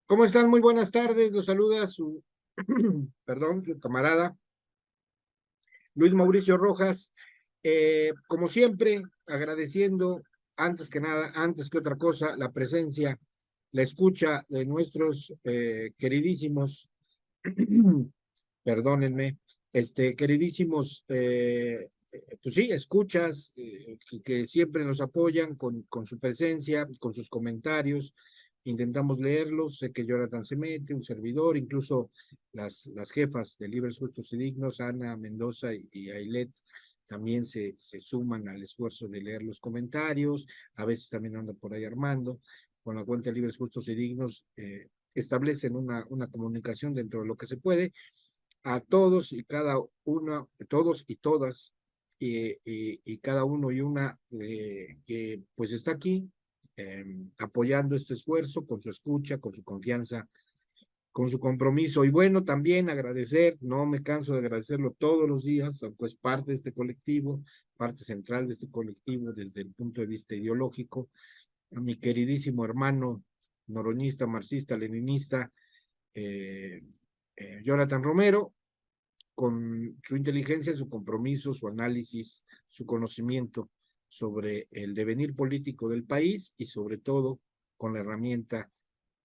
¿Cómo están? Muy buenas tardes. Los saluda su, perdón, su camarada Luis Mauricio Rojas. Como siempre, agradeciendo antes que nada, antes que otra cosa, la presencia, la escucha de nuestros queridísimos, perdónenme, queridísimos, pues sí, escuchas que siempre nos apoyan con su presencia, con sus comentarios. Intentamos leerlos, sé que Jonathan se mete, un servidor, incluso las jefas de Libres, Justos y Dignos, Ana Mendoza y Ailet, también se suman al esfuerzo de leer los comentarios, a veces también anda por ahí Armando, con la cuenta de Libres, Justos y Dignos, establecen una comunicación dentro de lo que se puede. A todos y cada uno, todos y todas, y cada uno y una que pues está aquí apoyando este esfuerzo con su escucha, con su confianza, con su compromiso. Y bueno, también agradecer, no me canso de agradecerlo todos los días, aunque es parte de este colectivo, parte central de este colectivo desde el punto de vista ideológico, a mi queridísimo hermano noroñista, marxista, leninista, eh, Jonathan Romero, con su inteligencia, su compromiso, su análisis, su conocimiento sobre el devenir político del país y sobre todo con la herramienta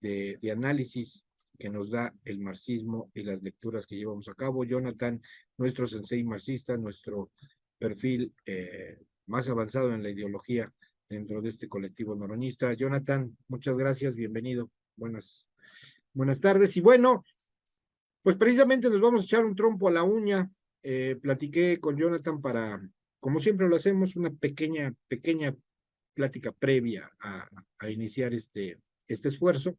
de análisis que nos da el marxismo y las lecturas que llevamos a cabo. Jonathan, nuestro sensei marxista, nuestro perfil más avanzado en la ideología dentro de este colectivo noroñista. Jonathan, muchas gracias, bienvenido. Buenas tardes. Y bueno, pues precisamente nos vamos a echar un trompo a la uña. Platiqué con Jonathan para, como siempre lo hacemos, una pequeña plática previa a iniciar este esfuerzo.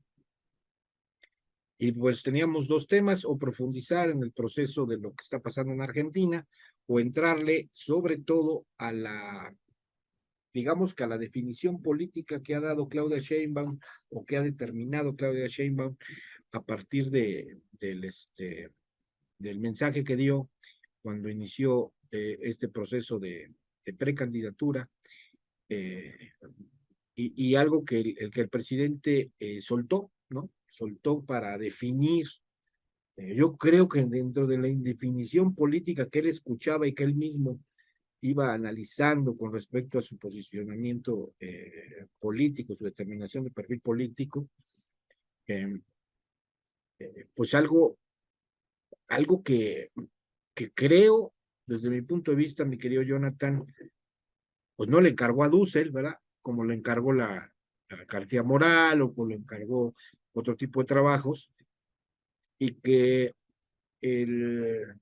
Y pues teníamos dos temas: o profundizar en el proceso de lo que está pasando en Argentina, o entrarle sobre todo a digamos que a la definición política que ha dado Claudia Sheinbaum, o que ha determinado Claudia Sheinbaum a partir del mensaje que dio cuando inició este proceso de precandidatura, eh, y algo que que el presidente soltó, ¿no? Soltó para definir. Yo creo que dentro de la indefinición política que él escuchaba y que él mismo iba analizando con respecto a su posicionamiento político, su determinación de perfil político, eh, pues algo que creo, desde mi punto de vista, mi querido Jonathan, pues no le encargó a Dussel, ¿verdad? Como le encargó la cartilla moral, o como le encargó otro tipo de trabajos, y que el,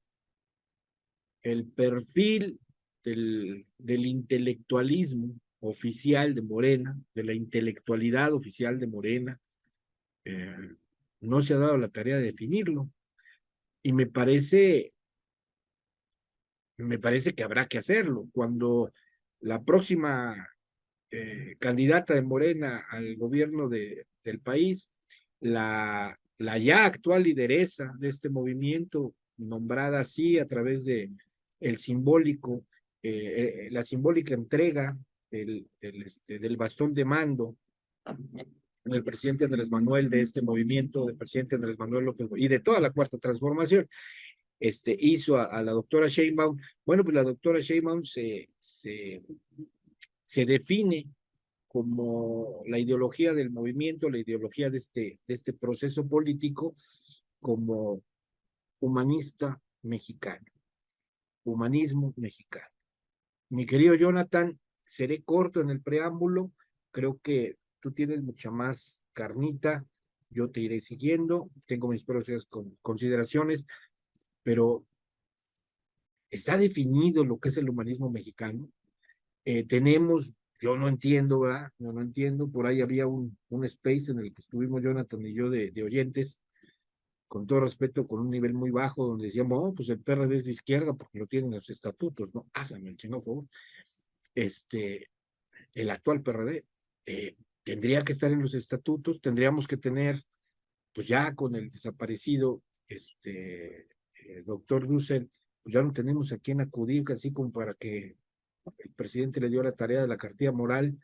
el perfil del intelectualismo oficial de Morena, de la intelectualidad oficial de Morena, eh, no se ha dado la tarea de definirlo. Y me parece que habrá que hacerlo. Cuando la próxima candidata de Morena al gobierno del país, la ya actual lideresa de este movimiento, nombrada así a través de el simbólico, la simbólica entrega del bastón de mando del presidente Andrés Manuel, de este movimiento, del presidente Andrés Manuel López y de toda la cuarta transformación, hizo a la doctora Sheinbaum. Bueno, pues la doctora Sheinbaum se define como la ideología del movimiento, la ideología de este proceso político, como humanista mexicano, humanismo mexicano. Mi querido Jonathan, seré corto en el preámbulo, creo que tú tienes mucha más carnita, yo te iré siguiendo, tengo mis propias consideraciones, pero está definido lo que es el humanismo mexicano. Tenemos, yo no entiendo, ¿verdad? Yo no entiendo, por ahí había un space en el que estuvimos Jonathan y yo de oyentes, con todo respeto, con un nivel muy bajo, donde decíamos, oh, pues el PRD es de izquierda porque lo tienen los estatutos, ¿no? Hágame el chingado favor. Este, el actual PRD tendría que estar en los estatutos, tendríamos que tener, pues ya con el desaparecido, doctor Dussel, pues ya no tenemos a quién acudir, así como para que el presidente le dio la tarea de la cartilla moral,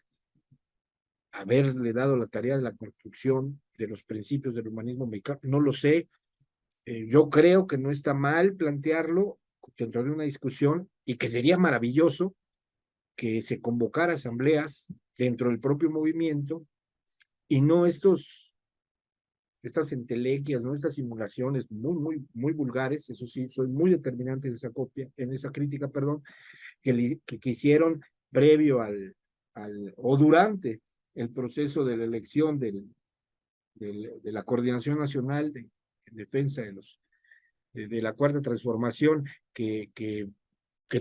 haberle dado la tarea de la construcción de los principios del humanismo mexicano, no lo sé. Yo creo que no está mal plantearlo dentro de una discusión y que sería maravilloso que se convocara asambleas dentro del propio movimiento y no estas entelequias, ¿no? Estas simulaciones muy vulgares, eso sí, soy muy determinante en esa crítica, perdón, que hicieron previo o durante el proceso de la elección de la Coordinación Nacional en Defensa de la Cuarta Transformación, que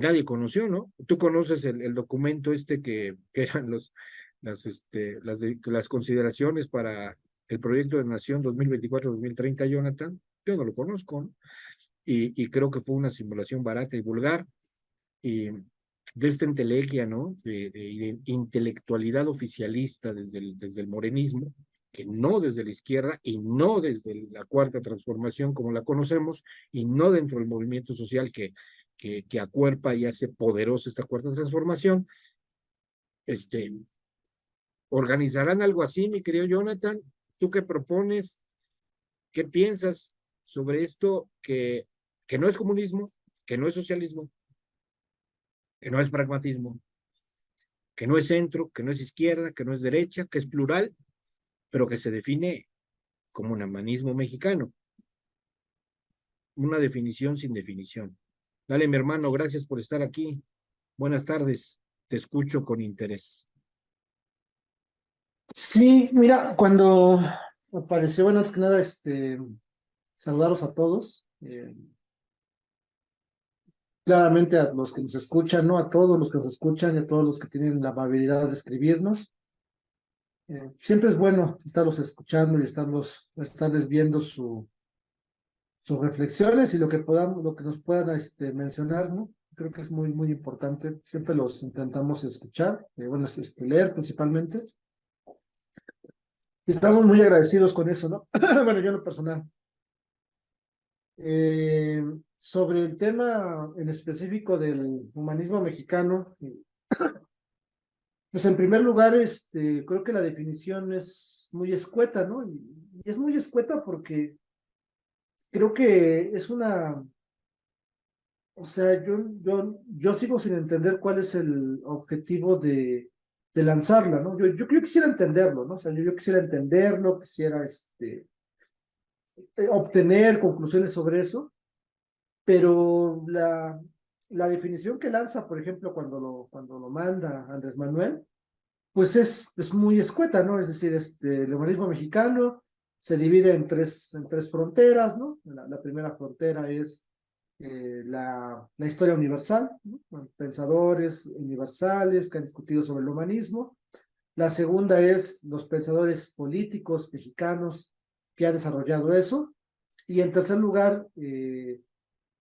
nadie conoció, ¿no? Tú conoces el documento que eran las consideraciones para el proyecto de Nación 2024-2030, Jonathan. Yo no lo conozco, ¿no? Y creo que fue una simulación barata y vulgar, y de esta entelequia, ¿no? De intelectualidad oficialista desde el morenismo, que no desde la izquierda y no desde la Cuarta Transformación como la conocemos, y no dentro del movimiento social que acuerpa y hace poderosa esta Cuarta Transformación. Este, ¿Organizarán algo así, mi querido Jonathan? ¿Tú qué propones? ¿Qué piensas sobre esto que no es comunismo, que no es socialismo, que no es pragmatismo, que no es centro, que no es izquierda, que no es derecha, que es plural, pero que se define como un humanismo mexicano? Una definición sin definición. Dale, mi hermano, gracias por estar aquí. Buenas tardes, te escucho con interés. Sí, mira, cuando apareció, bueno, antes que nada, saludaros a todos, claramente a los que nos escuchan, ¿no? A todos los que nos escuchan y a todos los que tienen la amabilidad de escribirnos. Siempre es bueno estarlos escuchando y estarles viendo sus reflexiones y lo que podamos, lo que nos puedan mencionar, ¿no? Creo que es muy importante. Siempre los intentamos escuchar, bueno, leer principalmente. Y estamos muy agradecidos con eso, ¿no? Bueno, yo en lo personal. Eh, Sobre el tema en específico del humanismo mexicano, pues en primer lugar, creo que la definición es muy escueta, ¿no? Y es muy escueta porque creo que es o sea, yo sigo sin entender cuál es el objetivo de lanzarla, ¿no? Yo quisiera entenderlo, ¿no? O sea, yo quisiera entenderlo, quisiera obtener conclusiones sobre eso, pero la definición que lanza, por ejemplo, cuando lo manda Andrés Manuel, pues es muy escueta, ¿no? Es decir, el humanismo mexicano se divide en tres fronteras, ¿no? La primera frontera es la historia universal, ¿no? Bueno, pensadores universales que han discutido sobre el humanismo. La segunda es los pensadores políticos mexicanos que han desarrollado eso. Y en tercer lugar,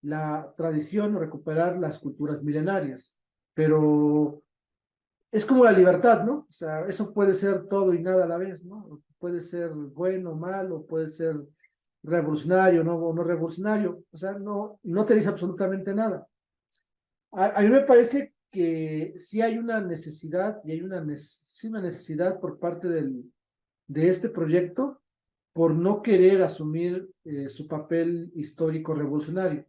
la tradición o recuperar las culturas milenarias. Pero es como la libertad, ¿no? O sea, eso puede ser todo y nada a la vez, ¿no? Puede ser bueno, malo, puede ser revolucionario, ¿no? O no revolucionario. O sea, no te dice absolutamente nada. A mí me parece que sí hay una necesidad y hay sí una necesidad por parte de este proyecto por no querer asumir su papel histórico revolucionario.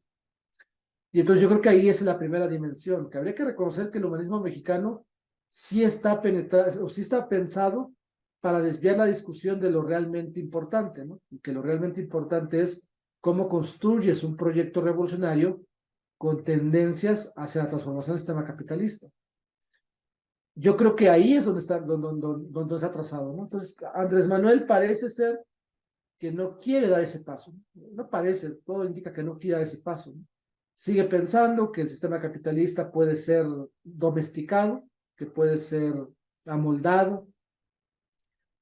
Y entonces yo creo que ahí es la primera dimensión, que habría que reconocer que el humanismo mexicano sí está penetrado, o sí está pensado para desviar la discusión de lo realmente importante, ¿no? Y que lo realmente importante es cómo construyes un proyecto revolucionario con tendencias hacia la transformación del sistema capitalista. Yo creo que ahí es donde está trazado, ¿no? Entonces, Andrés Manuel parece ser que no quiere dar ese paso, ¿no? No parece, todo indica que no quiere dar ese paso, ¿no? Sigue pensando que el sistema capitalista puede ser domesticado, que puede ser amoldado,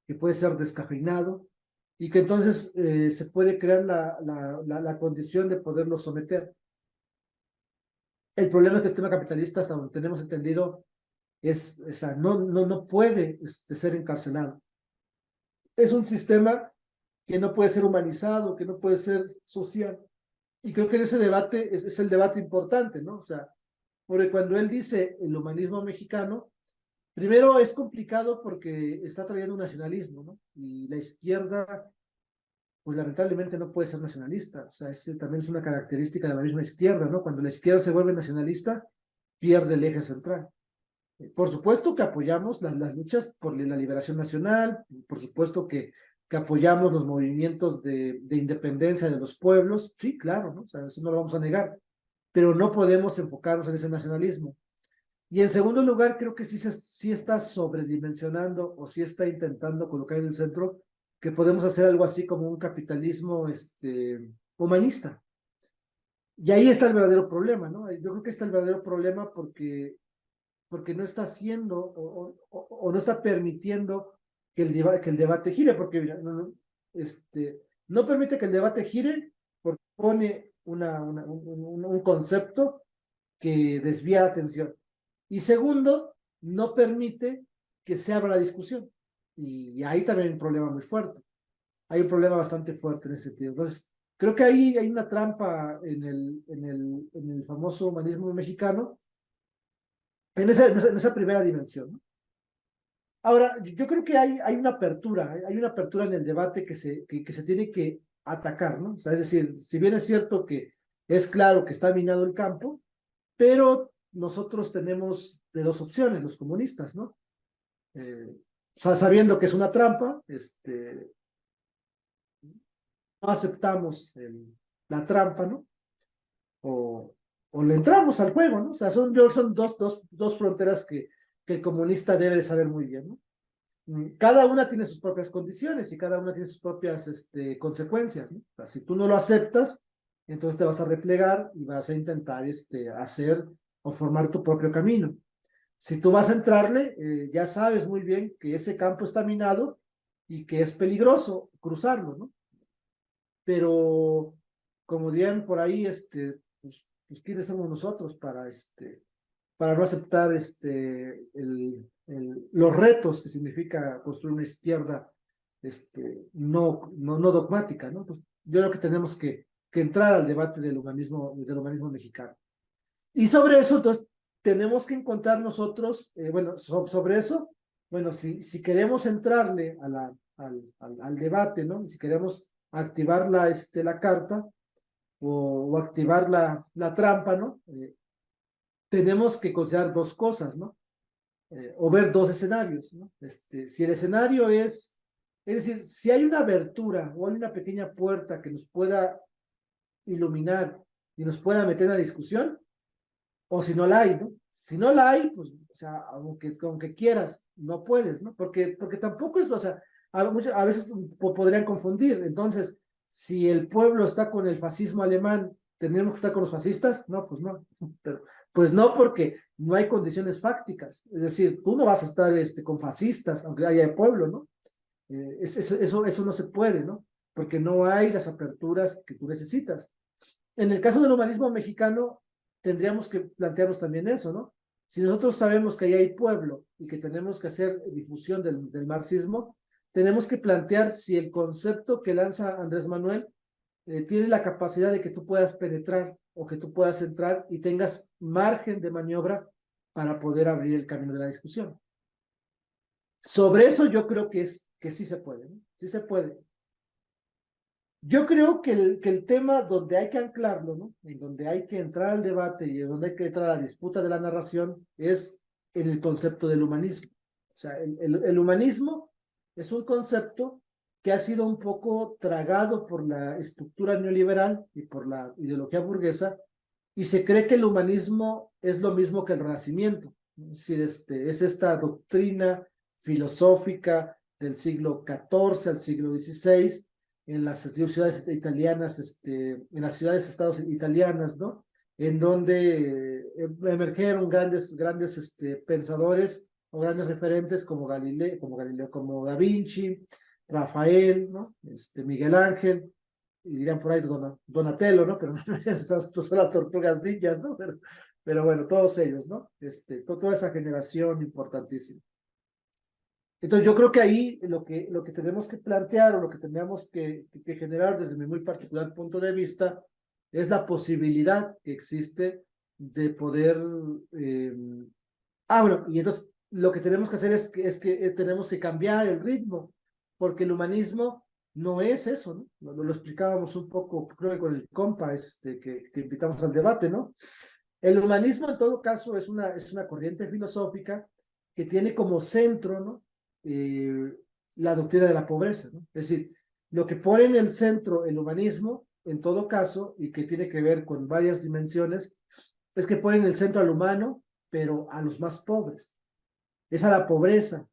que puede ser descafeinado y que entonces se puede crear la condición de poderlo someter. El problema es que el sistema capitalista, hasta donde tenemos entendido, o sea, no puede ser encarcelado. Es un sistema que no puede ser humanizado, que no puede ser social. Y creo que en ese debate es el debate importante, ¿no? O sea, porque cuando él dice el humanismo mexicano, Primero es complicado porque está trayendo un nacionalismo, ¿no? Y la izquierda, pues lamentablemente no puede ser nacionalista. O sea, también es una característica de la misma izquierda, ¿no? Cuando la izquierda se vuelve nacionalista, pierde el eje central. Por supuesto que apoyamos las luchas por la liberación nacional, por supuesto que apoyamos los movimientos de independencia de los pueblos, sí, claro, ¿no? O sea, eso no lo vamos a negar, pero no podemos enfocarnos en ese nacionalismo. Y en segundo lugar, creo que sí está sobredimensionando o sí está intentando colocar en el centro que podemos hacer algo así como un capitalismo humanista. Y ahí está el verdadero problema, ¿no? Yo creo que está el verdadero problema porque no está haciendo o no está permitiendo que el debate gire, porque mira, no permite que el debate gire porque pone un concepto que desvía la atención. Y segundo, no permite que se abra la discusión. Y ahí también hay un problema muy fuerte. Hay un problema bastante fuerte en ese sentido. Entonces, creo que ahí hay una trampa en el famoso humanismo mexicano, en esa primera dimensión, ¿no? Ahora, yo creo que hay una apertura, hay una apertura en el debate que se tiene que atacar, ¿no? O sea, es decir, si bien es cierto que es claro que está minado el campo, pero nosotros tenemos de dos opciones, los comunistas, ¿no? Sabiendo que es una trampa, no aceptamos la trampa, ¿no? O le entramos al juego, ¿no? O sea, son dos fronteras que el comunista debe de saber muy bien, ¿no? Cada una tiene sus propias condiciones y cada una tiene sus propias consecuencias, ¿no? O sea, si tú no lo aceptas, entonces te vas a replegar y vas a intentar hacer o formar tu propio camino. Si tú vas a entrarle, ya sabes muy bien que ese campo está minado y que es peligroso cruzarlo, ¿no? Pero, como dirían por ahí, pues ¿quiénes somos nosotros para no aceptar los retos que significa construir una izquierda no dogmática, ¿no? Pues yo creo que tenemos que entrar al debate del humanismo mexicano. Y sobre eso, entonces, tenemos que encontrar nosotros, bueno, sobre eso, bueno, si queremos entrarle al debate, ¿no? Y si queremos activar la carta o activar la trampa, ¿no? Tenemos que considerar dos cosas, ¿no? O ver dos escenarios, ¿no? Si el escenario es decir, si hay una abertura o hay una pequeña puerta que nos pueda iluminar y nos pueda meter en la discusión, o si no la hay, ¿no? Si no la hay, pues, o sea, aunque quieras, no puedes, ¿no? Porque tampoco es, o sea, a veces podrían confundir. Entonces, si el pueblo está con el fascismo alemán, ¿tenemos que estar con los fascistas? No, pues no. Pero, pues no, porque no hay condiciones fácticas. Es decir, tú no vas a estar con fascistas, aunque haya el pueblo, ¿no? Eso no se puede, ¿no? Porque no hay las aperturas que tú necesitas. En el caso del humanismo mexicano, tendríamos que plantearnos también eso, ¿no? Si nosotros sabemos que ahí hay pueblo y que tenemos que hacer difusión del marxismo, tenemos que plantear si el concepto que lanza Andrés Manuel tiene la capacidad de que tú puedas penetrar o que tú puedas entrar y tengas margen de maniobra para poder abrir el camino de la discusión. Sobre eso yo creo que sí se puede, ¿no? Sí se puede. Yo creo que el tema donde hay que anclarlo, ¿no? En donde hay que entrar al debate y en donde hay que entrar a la disputa de la narración es en el concepto del humanismo. O sea, el humanismo es un concepto que ha sido un poco tragado por la estructura neoliberal y por la ideología burguesa, y se cree que el humanismo es lo mismo que el Renacimiento. Es decir, es esta doctrina filosófica del siglo XIV al siglo XVI en las ciudades italianas, en las ciudades estados italianas, ¿no? En donde emergieron grandes pensadores o grandes referentes como Da Vinci, Rafael, ¿no? Miguel Ángel, y dirían por ahí Donatello, ¿no? Pero no, esas son las tortugas ninjas, ¿no? Pero bueno, todos ellos, ¿no? Toda esa generación importantísima. Entonces yo creo que ahí lo que tenemos que plantear o lo que tenemos que generar desde mi muy particular punto de vista es la posibilidad que existe de poder... bueno, y entonces lo que tenemos que hacer es que tenemos que cambiar el ritmo, porque el humanismo no es eso, ¿no? Lo explicábamos un poco, creo que con el compa que invitamos al debate, ¿no? El humanismo, en todo caso, es una corriente filosófica que tiene como centro, ¿no? La doctrina de la pobreza, ¿no? Es decir, lo que pone en el centro el humanismo, en todo caso, y que tiene que ver con varias dimensiones, es que pone en el centro al humano, pero a los más pobres. Es a la pobreza,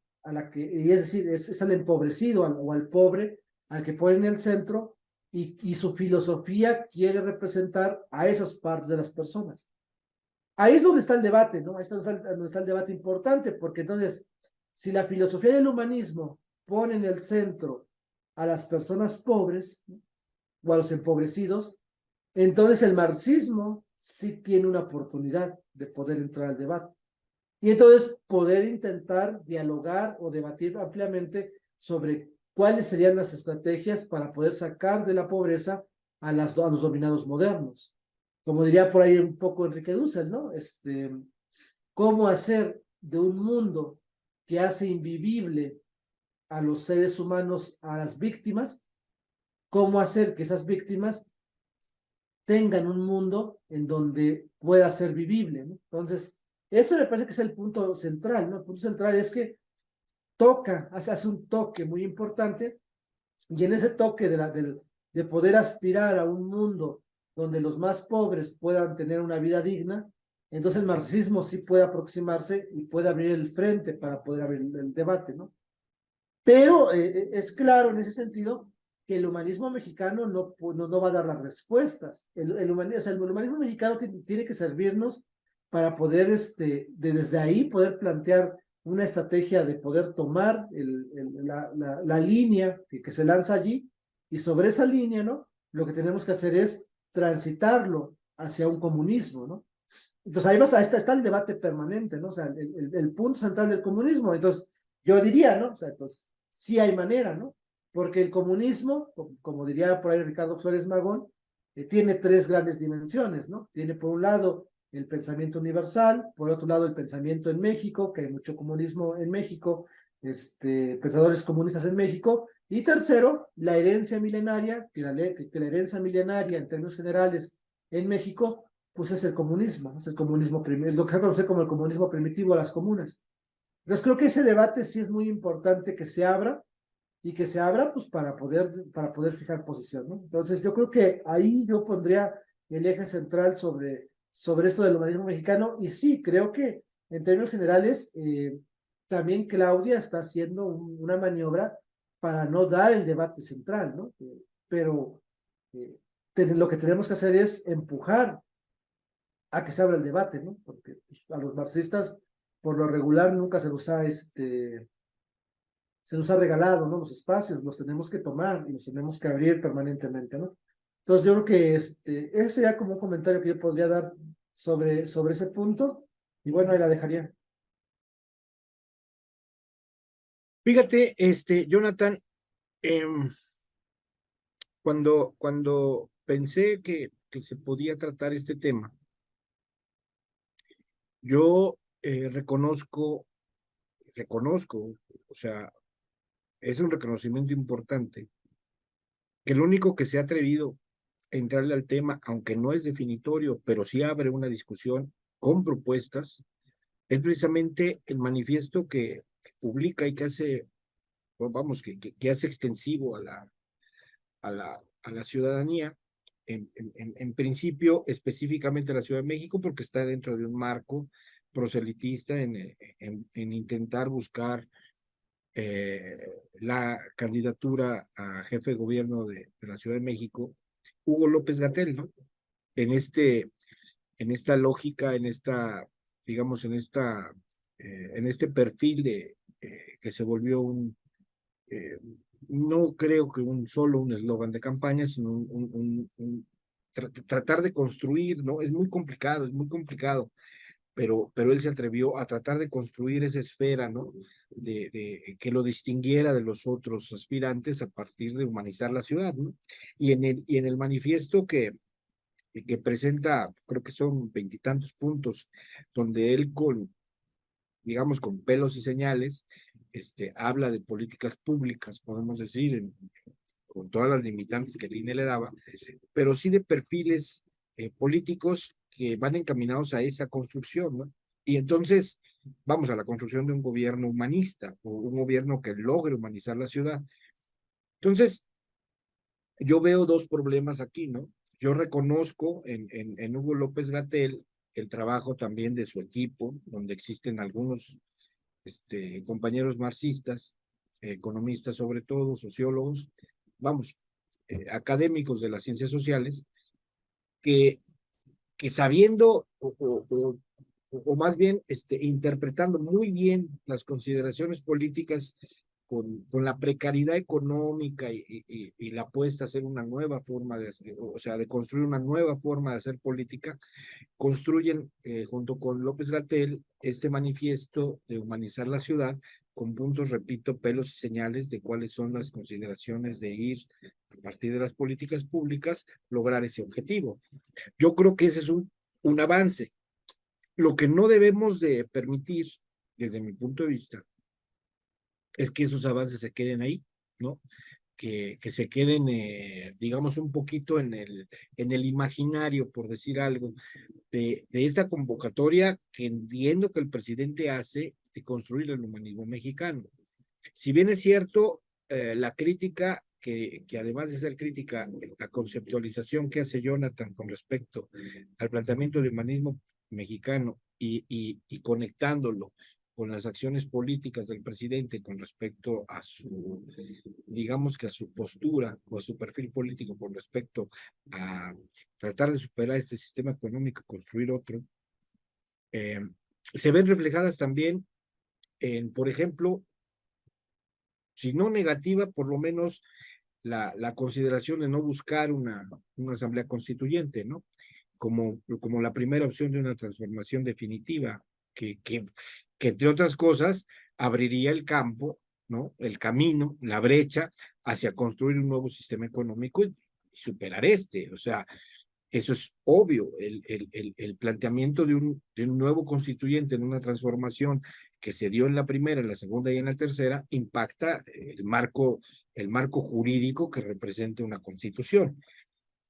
y es decir, es al empobrecido o al pobre, al que pone en el centro, y su filosofía quiere representar a esas partes de las personas. Ahí es donde está el debate, ¿no? Ahí es donde está el debate importante, porque entonces, si la filosofía del humanismo pone en el centro a las personas pobres, ¿no? O a los empobrecidos, entonces el marxismo sí tiene una oportunidad de poder entrar al debate. Y entonces poder intentar dialogar o debatir ampliamente sobre cuáles serían las estrategias para poder sacar de la pobreza a los dominados modernos. Como diría por ahí un poco Enrique Dussel, ¿no? Cómo hacer de un mundo que hace invivible a los seres humanos, a las víctimas, cómo hacer que esas víctimas tengan un mundo en donde pueda ser vivible, ¿no? Entonces, eso me parece que es el punto central, ¿no? El punto central es que hace un toque muy importante, y en ese toque de poder aspirar a un mundo donde los más pobres puedan tener una vida digna, entonces el marxismo sí puede aproximarse y puede abrir el frente para poder abrir el debate, ¿no? Pero es claro en ese sentido que el humanismo mexicano no va a dar las respuestas. O sea, el humanismo mexicano tiene que servirnos para poder, desde ahí, poder plantear una estrategia de poder tomar la línea que se lanza allí, y sobre esa línea, ¿no? Lo que tenemos que hacer es transitarlo hacia un comunismo, ¿no? Entonces ahí está el debate permanente, ¿no? O sea, el punto central del comunismo. Entonces, yo diría, ¿no? O sea, entonces, sí hay manera, ¿no? Porque el comunismo, como diría por ahí Ricardo Flores Magón, tiene tres grandes dimensiones, ¿no? Tiene por un lado el pensamiento universal, por otro lado el pensamiento en México, que hay mucho comunismo en México, pensadores comunistas en México, y tercero, la herencia milenaria, que la herencia milenaria en términos generales en México pues es el comunismo primitivo, lo que se conoce como el comunismo primitivo a las comunas. Entonces creo que ese debate sí es muy importante que se abra, y que se abra pues para poder fijar posición, ¿no? Entonces yo creo que ahí yo pondría el eje central sobre esto del humanismo mexicano, y sí, creo que en términos generales también Claudia está haciendo una maniobra para no dar el debate central, ¿no? Pero eh, lo que tenemos que hacer es empujar a que se abra el debate, ¿no? Porque pues, a los marxistas, por lo regular, nunca se nos ha regalado, ¿no? Los espacios, los tenemos que tomar y los tenemos que abrir permanentemente, ¿no? Entonces, yo creo que ese sería como un comentario que yo podría dar sobre ese punto, y bueno, ahí la dejaría. Fíjate, Jonathan, em, cuando pensé que se podía tratar este tema, yo reconozco, o sea, es un reconocimiento importante, que el único que se ha atrevido a entrarle al tema, aunque no es definitorio, pero sí abre una discusión con propuestas, es precisamente el manifiesto que publica y que hace, pues, vamos, que hace extensivo a la ciudadanía, en principio específicamente a la Ciudad de México, porque está dentro de un marco proselitista en intentar buscar la candidatura a jefe de gobierno de la Ciudad de México, Hugo López-Gatell, ¿no? En esta lógica, digamos, en este perfil que se volvió eh, no creo que solo un eslogan de campaña, sino tratar de construir, ¿no? Es muy complicado, pero él se atrevió a tratar de construir esa esfera, ¿no? De que lo distinguiera de los otros aspirantes a partir de humanizar la ciudad, ¿no? Y en el manifiesto que presenta, creo que son veintitantos puntos, donde él digamos, con pelos y señales, habla de políticas públicas, podemos decir, con todas las limitantes que el INE le daba, pero sí de perfiles políticos que van encaminados a esa construcción, ¿no? Y entonces vamos a la construcción de un gobierno humanista, o un gobierno que logre humanizar la ciudad. Entonces, yo veo dos problemas aquí, ¿no? Yo reconozco en Hugo López Gatell el trabajo también de su equipo, donde existen algunos compañeros marxistas, economistas sobre todo, sociólogos, vamos, académicos de las ciencias sociales, que, que sabiendo o más bien interpretando muy bien las consideraciones políticas con la precariedad económica y la apuesta a hacer una nueva forma de hacer, o sea, de construir una nueva forma de hacer política, construyen junto con López Gatell este manifiesto de humanizar la ciudad con puntos, repito, pelos y señales de cuáles son las consideraciones de ir a partir de las políticas públicas, lograr ese objetivo. Yo creo que ese es un avance. Lo que no debemos de permitir, desde mi punto de vista, es que esos avances se queden ahí, ¿no? Que se queden, digamos, un poquito en el imaginario, por decir algo, de esta convocatoria que entiendo que el presidente hace de construir el humanismo mexicano. Si bien es cierto, la crítica, que además de ser crítica, la conceptualización que hace Jonathan con respecto al planteamiento del humanismo mexicano y conectándolo con las acciones políticas del presidente con respecto a su, digamos que a su postura o a su perfil político con respecto a tratar de superar este sistema económico y construir otro, eh, se ven reflejadas también en, por ejemplo, si no negativa, por lo menos la consideración de no buscar una asamblea constituyente, ¿no? Como la primera opción de una transformación definitiva, que entre otras cosas abriría el campo, ¿no? El camino, la brecha hacia construir un nuevo sistema económico y superar este. O sea, eso es obvio, el planteamiento de un nuevo constituyente en una transformación que se dio en la primera, en la segunda y en la tercera, impacta el marco jurídico que representa una constitución.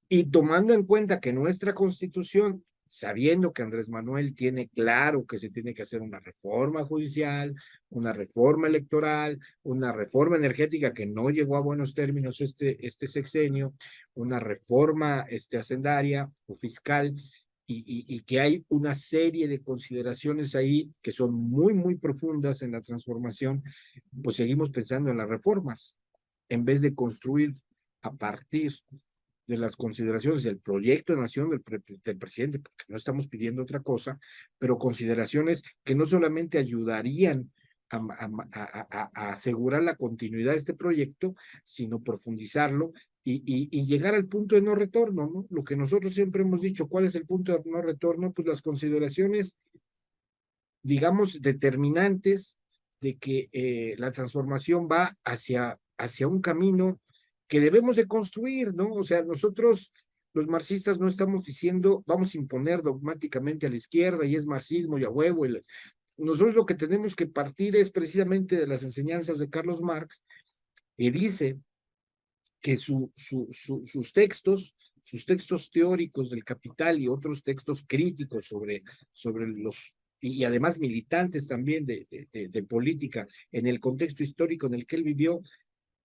Y tomando en cuenta que nuestra constitución, sabiendo que Andrés Manuel tiene claro que se tiene que hacer una reforma judicial, una reforma electoral, una reforma energética que no llegó a buenos términos este sexenio, una reforma hacendaria o fiscal, y que hay una serie de consideraciones ahí que son muy, muy profundas en la transformación, pues seguimos pensando en las reformas, en vez de construir a partir de las consideraciones del proyecto de nación del presidente, porque no estamos pidiendo otra cosa, pero consideraciones que no solamente ayudarían a asegurar la continuidad de este proyecto, sino profundizarlo y llegar al punto de no retorno, ¿no? Lo que nosotros siempre hemos dicho, ¿cuál es el punto de no retorno? Pues las consideraciones, digamos, determinantes de que la transformación va hacia un camino que debemos de construir, ¿no? O sea, nosotros, los marxistas, no estamos diciendo vamos a imponer dogmáticamente a la izquierda y es marxismo y a huevo. Nosotros lo que tenemos que partir es precisamente de las enseñanzas de Carlos Marx, que dice que sus textos teóricos del Capital y otros textos críticos sobre los y además militantes también de política en el contexto histórico en el que él vivió,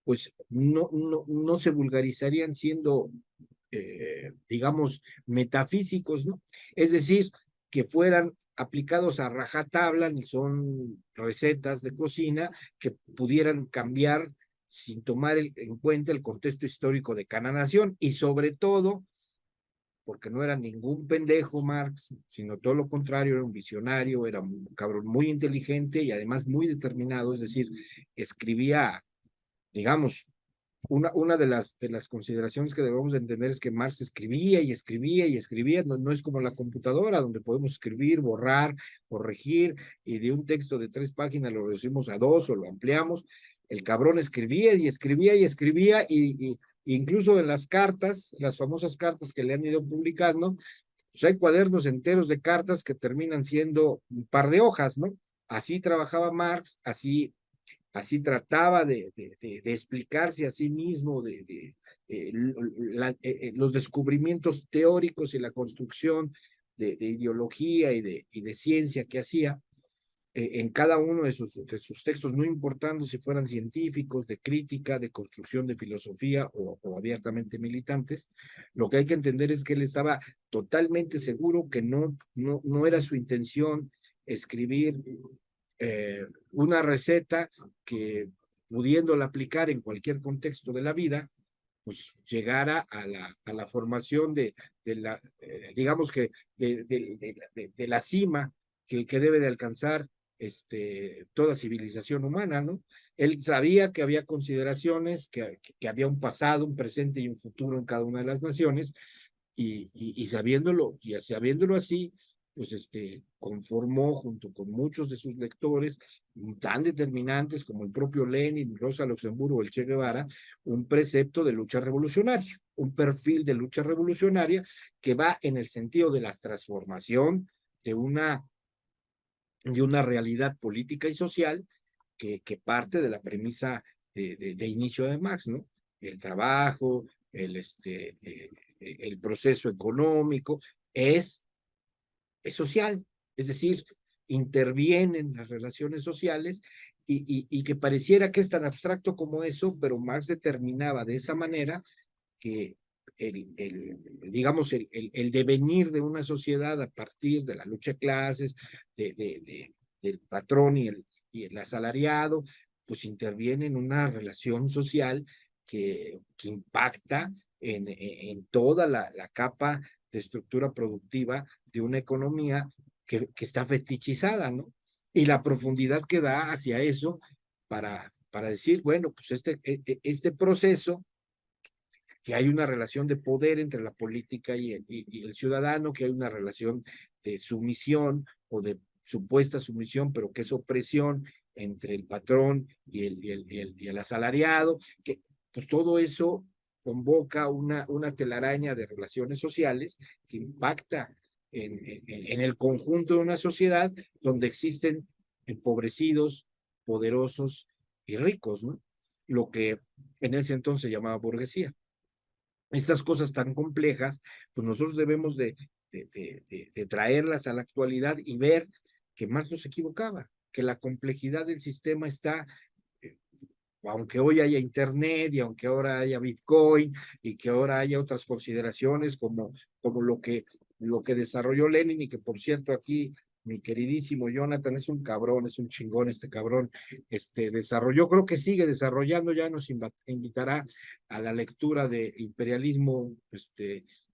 pues no se vulgarizarían siendo, digamos, metafísicos, ¿no? Es decir, que fueran aplicados a rajatabla, ni son recetas de cocina que pudieran cambiar sin tomar en cuenta el contexto histórico de cada nación y sobre todo, porque no era ningún pendejo Marx, sino todo lo contrario, era un visionario, era un cabrón muy inteligente y además muy determinado, es decir, escribía, digamos, una de las consideraciones que debemos entender es que Marx escribía y escribía y escribía, no es como la computadora donde podemos escribir, borrar, corregir y de un texto de 3 páginas lo reducimos a 2 o lo ampliamos. El cabrón escribía y escribía y escribía y incluso en las cartas, las famosas cartas que le han ido publicando, pues hay cuadernos enteros de cartas que terminan siendo un par de hojas, ¿no? así trabajaba Marx, así trataba de explicarse a sí mismo los descubrimientos teóricos y la construcción de ideología y de ciencia que hacía en cada uno de sus textos, no importando si fueran científicos, de crítica, de construcción de filosofía o abiertamente militantes. Lo que hay que entender es que él estaba totalmente seguro que no era su intención escribir una receta que, pudiéndola aplicar en cualquier contexto de la vida, pues llegara a la formación de la, digamos que de la cima que debe de alcanzar toda civilización humana, ¿no? Él sabía que había consideraciones, que había un pasado, un presente y un futuro en cada una de las naciones, y sabiéndolo así, pues conformó junto con muchos de sus lectores, tan determinantes como el propio Lenin, Rosa Luxemburgo, el Che Guevara, un precepto de lucha revolucionaria, un perfil de lucha revolucionaria que va en el sentido de la transformación de una realidad política y social que parte de la premisa de inicio de Marx, ¿no? El trabajo, el proceso económico es social, es decir, interviene en las relaciones sociales y que pareciera que es tan abstracto como eso, pero Marx determinaba de esa manera que digamos, el devenir de una sociedad a partir de la lucha de clases, del patrón y el asalariado, pues interviene en una relación social que impacta en toda la capa de estructura productiva de una economía que está fetichizada, ¿no? Y la profundidad que da hacia eso para decir, bueno, pues este proceso, que hay una relación de poder entre la política y el ciudadano, que hay una relación de sumisión o de supuesta sumisión, pero que es opresión entre el patrón y el asalariado, que pues todo eso convoca una telaraña de relaciones sociales que impacta en el conjunto de una sociedad donde existen empobrecidos, poderosos y ricos, ¿no? Lo que en ese entonces se llamaba burguesía. Estas cosas tan complejas, pues nosotros debemos de traerlas a la actualidad y ver que Marx no se equivocaba, que la complejidad del sistema está, eh, aunque hoy haya Internet y aunque ahora haya Bitcoin y que ahora haya otras consideraciones como lo que desarrolló Lenin y que por cierto aquí mi queridísimo Jonathan es un cabrón, es un chingón este cabrón, desarrolló, creo que sigue desarrollando, ya nos invitará a la lectura de Imperialismo,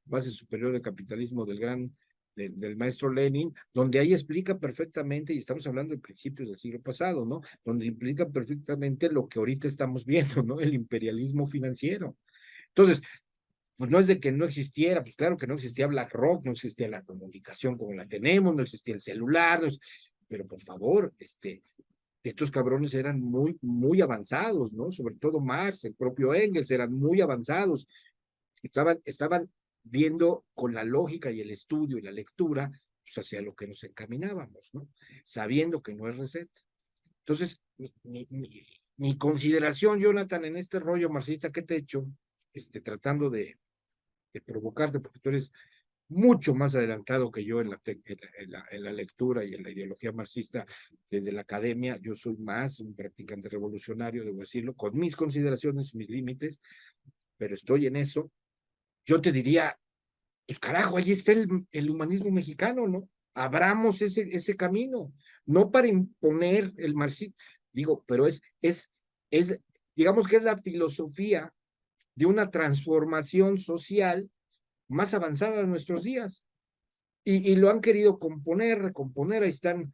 base superior del capitalismo del maestro Lenin, donde ahí explica perfectamente, y estamos hablando de principios del siglo pasado, ¿no? Donde implica perfectamente lo que ahorita estamos viendo, ¿no? El imperialismo financiero. Entonces, pues no es de que no existiera, pues claro que no existía BlackRock, no existía la comunicación como la tenemos, no existía el celular, pero por favor, estos cabrones eran muy avanzados, ¿no? Sobre todo Marx, el propio Engels, eran muy avanzados. Estaban viendo con la lógica y el estudio y la lectura, pues hacia lo que nos encaminábamos, ¿no? Sabiendo que no es receta. Entonces, mi consideración, Jonathan, en este rollo marxista que te he hecho, tratando de provocarte, porque tú eres mucho más adelantado que yo en la lectura y en la ideología marxista desde la academia. Yo soy más un practicante revolucionario, debo decirlo, con mis consideraciones, mis límites, pero estoy en eso. Yo te diría, pues carajo, ahí está el humanismo mexicano, ¿no? Abramos ese camino, no para imponer el marxismo, digo, pero es, digamos que es la filosofía de una transformación social más avanzada de nuestros días. Y lo han querido recomponer, ahí están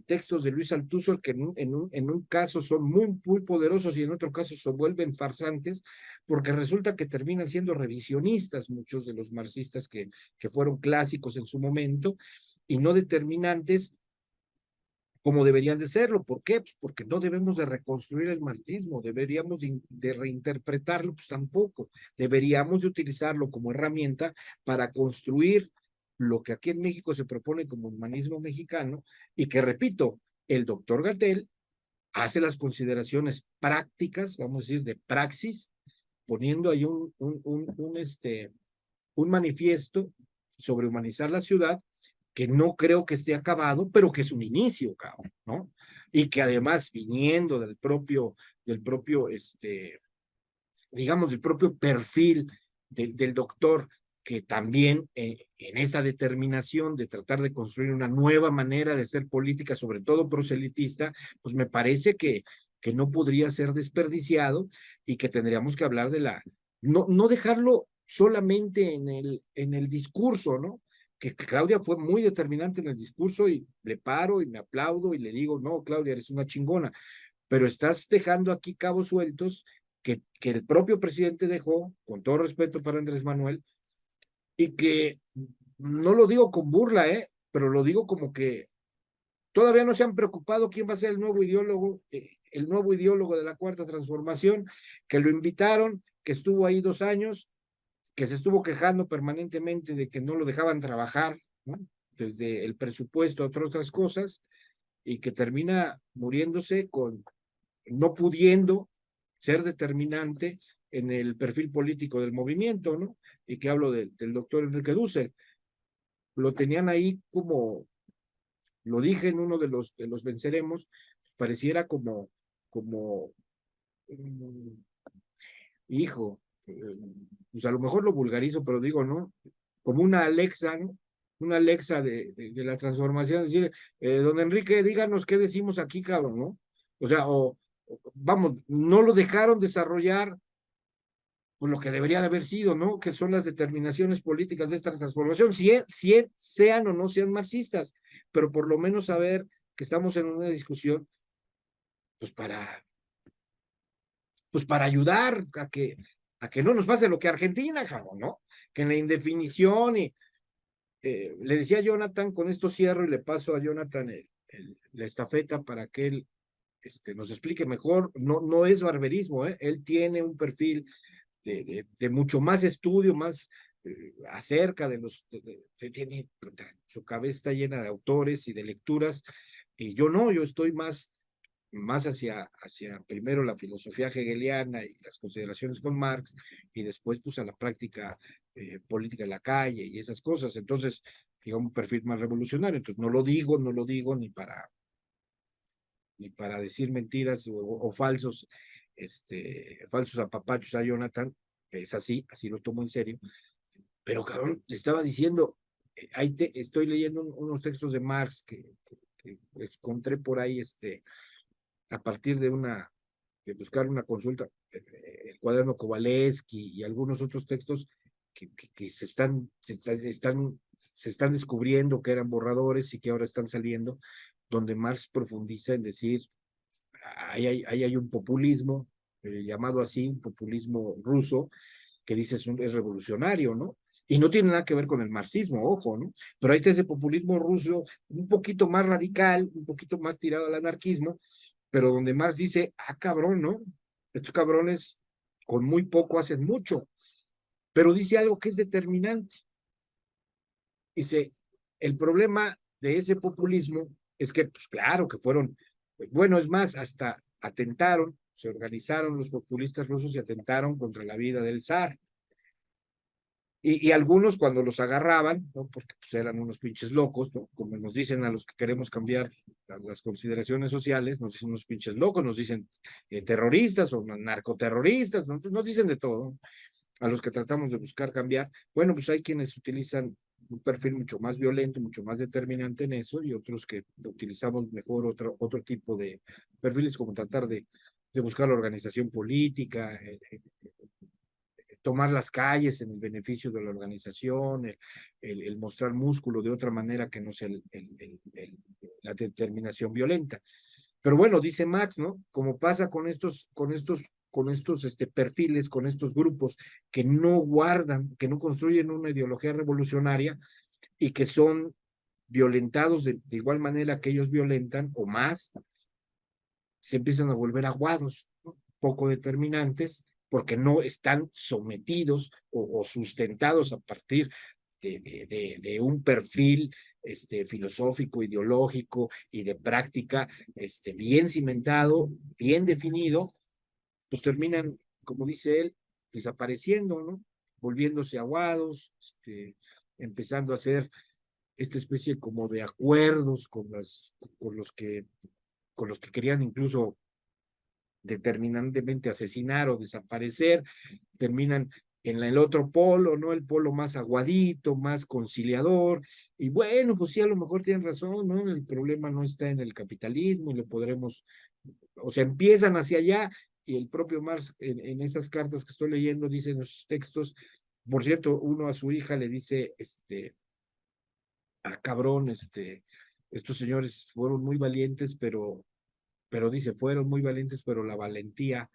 textos de Luis Althusser que en un caso son muy poderosos y en otro caso se vuelven farsantes, porque resulta que terminan siendo revisionistas muchos de los marxistas que fueron clásicos en su momento y no determinantes como deberían de serlo. ¿Por qué? Pues porque no debemos de reconstruir el marxismo, deberíamos de reinterpretarlo, pues tampoco. Deberíamos de utilizarlo como herramienta para construir lo que aquí en México se propone como humanismo mexicano y que, repito, el doctor Gatell hace las consideraciones prácticas, vamos a decir, de praxis, poniendo ahí un manifiesto sobre humanizar la ciudad, que no creo que esté acabado, pero que es un inicio, cabrón, ¿no? Y que además, viniendo digamos, del propio perfil del doctor, que también en esa determinación de tratar de construir una nueva manera de hacer política, sobre todo proselitista, pues me parece que no podría ser desperdiciado y que tendríamos que hablar no dejarlo solamente en el discurso, ¿no? Que Claudia fue muy determinante en el discurso y le paro y me aplaudo y le digo, no, Claudia, eres una chingona, pero estás dejando aquí cabos sueltos que el propio presidente dejó, con todo respeto para Andrés Manuel, y que no lo digo con burla, pero lo digo como que todavía no se han preocupado quién va a ser el nuevo ideólogo de la Cuarta Transformación, que lo invitaron, que estuvo ahí 2 años, que se estuvo quejando permanentemente de que no lo dejaban trabajar, ¿no? Desde el presupuesto, otras cosas, y que termina muriéndose no pudiendo ser determinante en el perfil político del movimiento, ¿no? Y que hablo del doctor Enrique Dussel. Lo tenían ahí como, lo dije en uno de los venceremos, pareciera como, mm, hijo, pues a lo mejor lo vulgarizo, pero digo, ¿no? Como una Alexa, ¿no? Una Alexa de la transformación, decir, don Enrique, díganos qué decimos aquí, cabrón, ¿no? O sea, vamos, no lo dejaron desarrollar pues lo que debería de haber sido, ¿no? Que son las determinaciones políticas de esta transformación, si sean o no sean marxistas, pero por lo menos saber que estamos en una discusión, pues para ayudar a que no nos pase lo que a Argentina, cabrón, ¿no? Que en la indefinición le decía a Jonathan, con esto cierro y le paso a Jonathan la estafeta para que él nos explique mejor, no es barberismo, él tiene un perfil de mucho más estudio, más acerca de tiene, su cabeza está llena de autores y de lecturas, y yo no, yo estoy más hacia primero la filosofía hegeliana y las consideraciones con Marx, y después pues a la práctica política de la calle y esas cosas, entonces, digamos, un perfil más revolucionario, entonces no lo digo ni para decir mentiras o falsos apapachos a Jonathan, que es así lo tomo en serio, pero cabrón, le estaba diciendo, estoy leyendo unos textos de Marx que encontré por ahí, a partir de buscar una consulta, el cuaderno Kowalewski y algunos otros textos que se están descubriendo que eran borradores y que ahora están saliendo, donde Marx profundiza en decir, ahí hay un populismo, llamado así, un populismo ruso, que dice es revolucionario, ¿no? Y no tiene nada que ver con el marxismo, ojo, ¿no? Pero ahí está ese populismo ruso, un poquito más radical, un poquito más tirado al anarquismo, pero donde Marx dice, cabrón, ¿no? Estos cabrones con muy poco hacen mucho, pero dice algo que es determinante. Dice, el problema de ese populismo es que, pues claro, que fueron, bueno, es más, hasta atentaron, se organizaron los populistas rusos y atentaron contra la vida del zar. Y algunos cuando los agarraban, ¿no? Porque pues, eran unos pinches locos, ¿no? Como nos dicen a los que queremos cambiar las consideraciones sociales, nos dicen unos pinches locos, nos dicen terroristas o narcoterroristas, ¿no? Nos dicen de todo, ¿no? A los que tratamos de buscar cambiar. Bueno, pues hay quienes utilizan un perfil mucho más violento, mucho más determinante en eso, y otros que utilizamos mejor otro tipo de perfiles, como tratar de buscar la organización política, tomar las calles en el beneficio de la organización, el mostrar músculo de otra manera que no sea la determinación violenta. Pero bueno, dice Max, ¿no? Como pasa con estos perfiles, con estos grupos que no guardan, que no construyen una ideología revolucionaria y que son violentados de igual manera que ellos violentan o más, se empiezan a volver aguados, ¿no? Poco determinantes, porque no están sometidos o sustentados a partir de un perfil filosófico, ideológico y de práctica bien cimentado, bien definido, pues terminan, como dice él, desapareciendo, ¿no? Volviéndose aguados, empezando a hacer esta especie como de acuerdos con los que querían incluso determinantemente asesinar o desaparecer, terminan en el otro polo, ¿no? El polo más aguadito, más conciliador, y bueno, pues sí, a lo mejor tienen razón, ¿no? El problema no está en el capitalismo y lo podremos, o sea, empiezan hacia allá, y el propio Marx, en esas cartas que estoy leyendo, dice en sus textos, por cierto, uno a su hija le dice, cabrón, estos señores fueron muy valientes, pero dice, fueron muy valientes, pero la valentía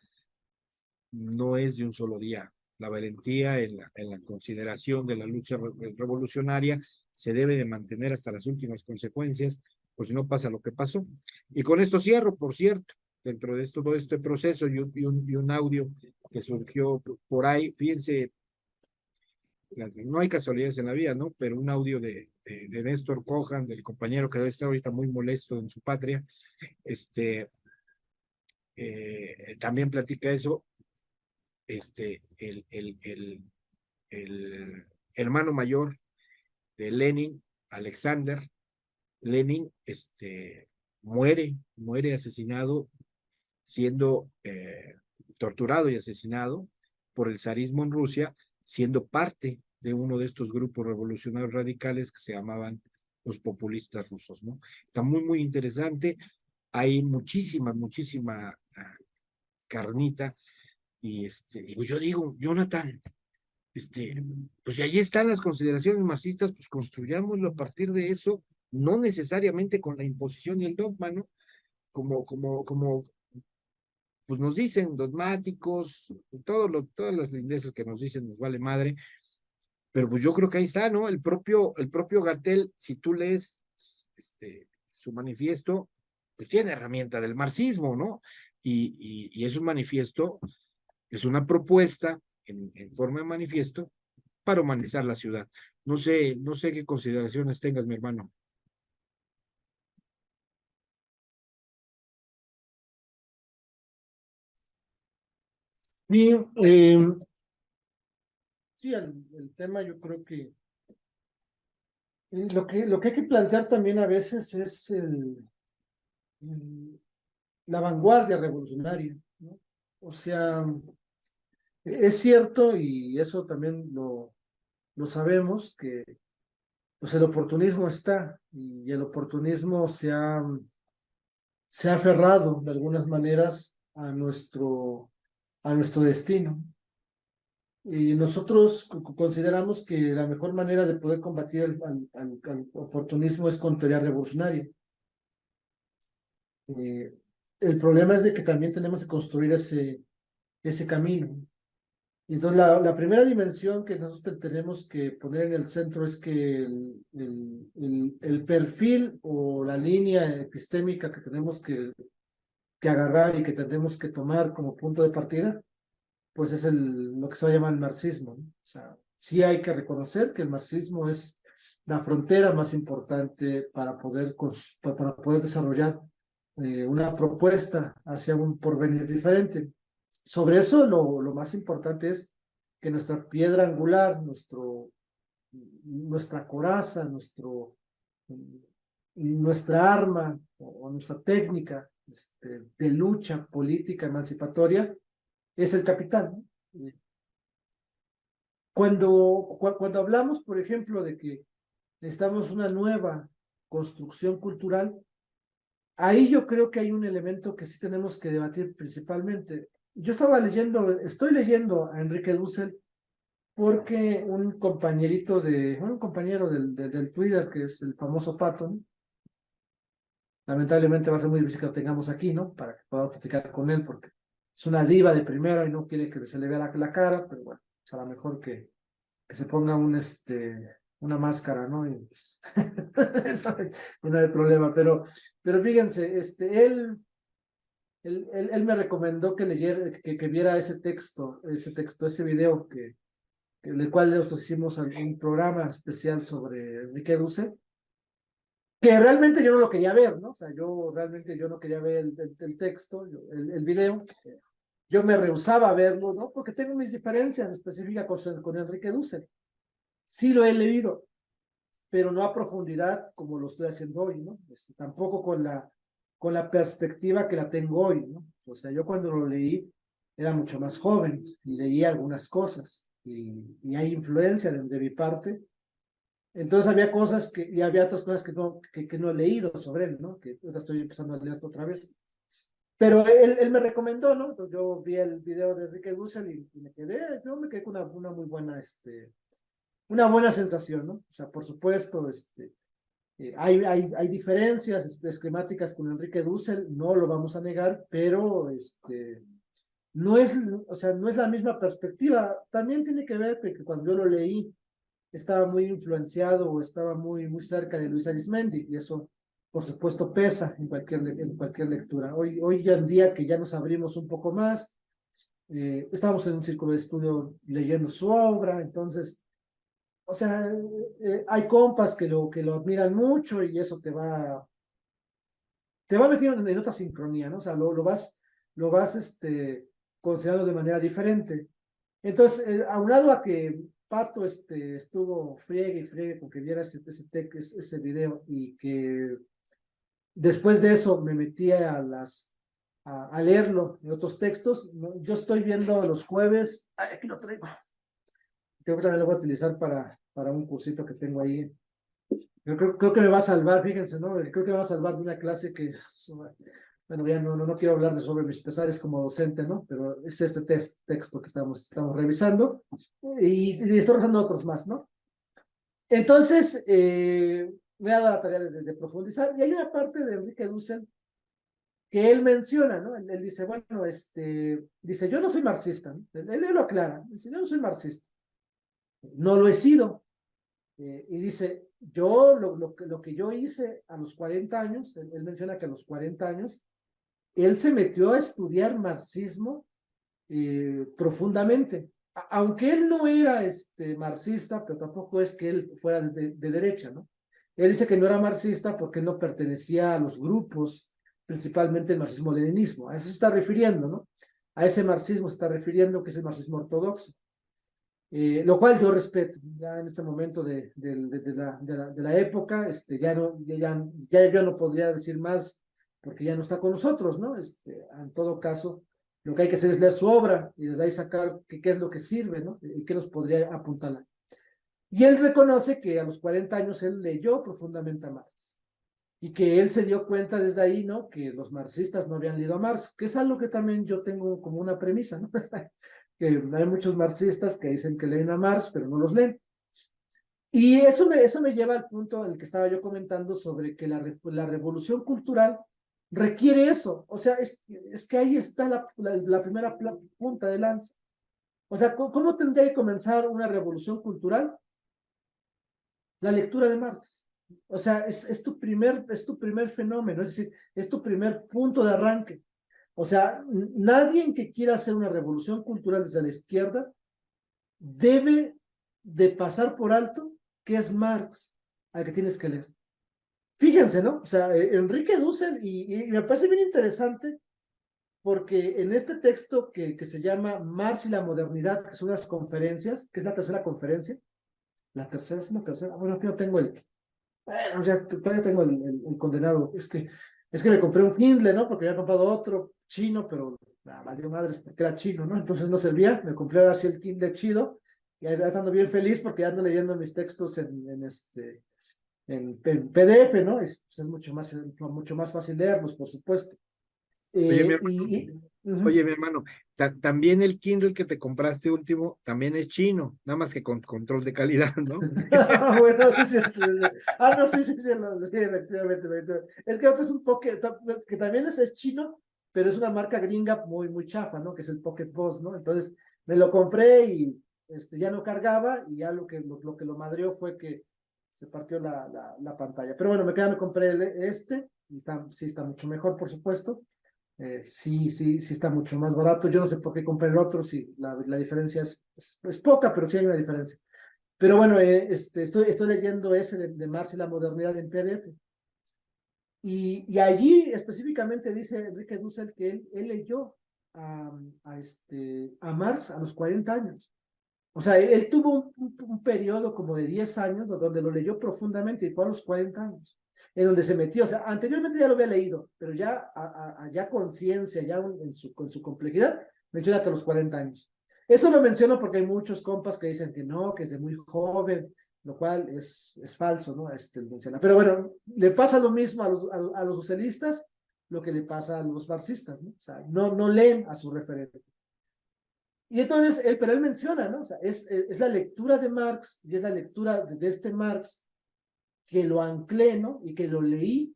no es de un solo día. La valentía en la consideración de la lucha revolucionaria se debe de mantener hasta las últimas consecuencias, por si no pasa lo que pasó. Y con esto cierro, por cierto, dentro de todo este proceso y un audio que surgió por ahí, fíjense, no hay casualidades en la vida, ¿no? Pero un audio de Néstor Cojan, del compañero que debe estar ahorita muy molesto en su patria, también platica eso, el hermano mayor de Lenin, Alexander Lenin, muere asesinado, siendo torturado y asesinado por el zarismo en Rusia, siendo parte de uno de estos grupos revolucionarios radicales que se llamaban los populistas rusos, ¿no? Está muy, muy interesante. Hay muchísima carnita. Y pues yo digo, Jonathan, pues si allí están las consideraciones marxistas, pues construyámoslo a partir de eso, no necesariamente con la imposición y el dogma, ¿no? Como pues nos dicen dogmáticos, todas las lindezas que nos dicen nos vale madre, pero pues yo creo que ahí está, ¿no? El propio Gatell, si tú lees su manifiesto, pues tiene herramienta del marxismo, ¿no? Y es un manifiesto, es una propuesta en forma de manifiesto para humanizar la ciudad. No sé qué consideraciones tengas, mi hermano. Sí, sí, el tema yo creo que lo que hay que plantear también a veces es el- la vanguardia revolucionaria, ¿no? O sea, es cierto, y eso también lo sabemos, que pues el oportunismo está, y el oportunismo se ha aferrado de algunas maneras a nuestro destino. Y nosotros consideramos que la mejor manera de poder combatir al oportunismo es con teoría revolucionaria. Eh, el problema es de que también tenemos que construir ese camino. Y entonces la primera dimensión que nosotros tenemos que poner en el centro es que el perfil o la línea epistémica que tenemos que agarrar y que tenemos que tomar como punto de partida, pues es lo que se va a llamar el marxismo, ¿no? O sea, sí hay que reconocer que el marxismo es la frontera más importante para poder desarrollar una propuesta hacia un porvenir diferente. Sobre eso, lo más importante es que nuestra piedra angular, nuestra coraza, nuestra arma o nuestra técnica de lucha política emancipatoria es el capital, ¿no? Cuando hablamos, por ejemplo, de que necesitamos una nueva construcción cultural, ahí yo creo que hay un elemento que sí tenemos que debatir principalmente. Estoy leyendo a Enrique Dussel porque un compañero del Twitter, que es el famoso Pato, ¿no? Lamentablemente va a ser muy difícil que lo tengamos aquí, ¿no? Para que podamos platicar con él, porque es una diva de primera y no quiere que se le vea la cara, pero bueno, es a lo mejor que se ponga una máscara, ¿no? Y pues, no hay problema, pero fíjense, él me recomendó que leyera, que viera ese video el cual nosotros hicimos un programa especial sobre Enrique Duce, que realmente yo no lo quería ver, ¿no? O sea, yo realmente yo no quería ver el texto, el video. Yo me rehusaba a verlo, ¿no? Porque tengo mis diferencias específicas con Enrique Dussel. Sí lo he leído, pero no a profundidad como lo estoy haciendo hoy, ¿no? Tampoco con la perspectiva que la tengo hoy, ¿no? O sea, yo cuando lo leí era mucho más joven y leí algunas cosas y hay influencia de mi parte. Entonces había cosas y había otras cosas que no he leído sobre él, ¿no? Que ahora estoy empezando a leer otra vez. Pero él me recomendó, ¿no? Entonces yo vi el video de Enrique Dussel yo me quedé con una muy buena, una buena sensación, ¿no? O sea, por supuesto, hay diferencias esquemáticas con Enrique Dussel, no lo vamos a negar, pero no es, o sea, no es la misma perspectiva. También tiene que ver que cuando yo lo leí, estaba muy influenciado o estaba muy cerca de Luis Arismendi, y eso, por supuesto, pesa en cualquier lectura. Hoy en día que ya nos abrimos un poco más, estamos en un círculo de estudio leyendo su obra, entonces, o sea, hay compas que lo admiran mucho y eso te va metiendo en otra sincronía, ¿no? O sea, lo vas considerando de manera diferente. Entonces, aunado a que Pato estuvo friegue y friegue con que viera ese video y que después de eso me metí a leerlo en otros textos, ¿no? Yo estoy viendo los jueves, ay, aquí lo traigo, creo que también lo voy a utilizar para un cursito que tengo ahí. Creo que me va a salvar, fíjense, ¿no? Creo que me va a salvar de una clase que, bueno, ya no quiero hablar sobre mis pesares como docente, ¿no? Pero es este texto que estamos revisando y estoy revisando otros más, ¿no? Entonces, me ha dado la tarea de profundizar y hay una parte de Enrique Dussel que él menciona, ¿no? Él dice, bueno, dice, yo no soy marxista, ¿no? Él lo aclara, dice, yo no soy marxista, no lo he sido, y dice, lo que yo hice a los 40 años, él menciona que a los 40 años, él se metió a estudiar marxismo profundamente. Aunque él no era marxista, pero tampoco es que él fuera de derecha, ¿no? Él dice que no era marxista porque no pertenecía a los grupos, principalmente el marxismo-leninismo. A eso se está refiriendo, ¿no? A ese marxismo se está refiriendo, que es el marxismo ortodoxo. Lo cual yo respeto, ya en este momento de la época, ya no podría decir más porque ya no está con nosotros, ¿no? En todo caso, lo que hay que hacer es leer su obra y desde ahí sacar qué es lo que sirve, ¿no? Y qué nos podría apuntalar. Y él reconoce que a los 40 años él leyó profundamente a Marx y que él se dio cuenta desde ahí, ¿no? Que los marxistas no habían leído a Marx, que es algo que también yo tengo como una premisa, ¿no? Que hay muchos marxistas que dicen que leen a Marx, pero no los leen. Y eso me lleva al punto en el que estaba yo comentando sobre que la revolución cultural requiere eso. O sea, es que ahí está la primera punta de lanza. O sea, ¿cómo tendría que comenzar una revolución cultural? La lectura de Marx. O sea, es tu primer fenómeno, es decir, es tu primer punto de arranque. O sea, nadie que quiera hacer una revolución cultural desde la izquierda debe de pasar por alto que es Marx al que tienes que leer. Fíjense, ¿no? O sea, Enrique Dussel, y me parece bien interesante porque en este texto que se llama Marx y la modernidad, que son las conferencias, que es la tercera conferencia, la tercera es una tercera, bueno, aquí no tengo bueno, ya todavía tengo el condenado, es que me compré un Kindle, ¿no? Porque había comprado otro chino, pero valió madres porque era chino, ¿no? Entonces no servía, me compré ahora sí el Kindle chido, y ahí ando bien feliz porque ya ando leyendo mis textos en PDF, ¿no? Pues es mucho más fácil leerlos, por supuesto. Oye, mi Eh, hermano, y, y, uh-huh. oye, mi hermano, también el Kindle que te compraste último también es chino, nada más que con control de calidad, ¿no? Bueno, sí, sí, sí, sí. Ah, no, sí, sí, sí, sí, efectivamente. Es que otro es un Pocket, que también es chino, pero es una marca gringa muy chafa, ¿no? Que es el Pocket Boss, ¿no? Entonces me lo compré y ya no cargaba y ya lo que lo madrió fue que se partió la pantalla. Pero bueno, me compré y sí está mucho mejor, por supuesto. Sí está mucho más barato. Yo no sé por qué compré el otro, si la diferencia es poca, pero sí hay una diferencia. Pero bueno, estoy leyendo ese de Marx y la modernidad en PDF. Y allí específicamente dice Enrique Dussel que él leyó a Marx a los 40 años. O sea, él tuvo un periodo como de 10 años donde lo leyó profundamente y fue a los 40 años, en donde se metió. O sea, anteriormente ya lo había leído, pero ya ya conciencia, ya con su complejidad, menciona que a los 40 años. Eso lo menciono porque hay muchos compas que dicen que no, que es de muy joven, lo cual es falso, ¿no? Menciona. Pero bueno, le pasa lo mismo a los socialistas, lo que le pasa a los marxistas, ¿no? O sea, no leen a su referente. Y entonces, pero él menciona, ¿no? O sea, es la lectura de Marx y es la lectura de este Marx que lo anclé, ¿no? Y que lo leí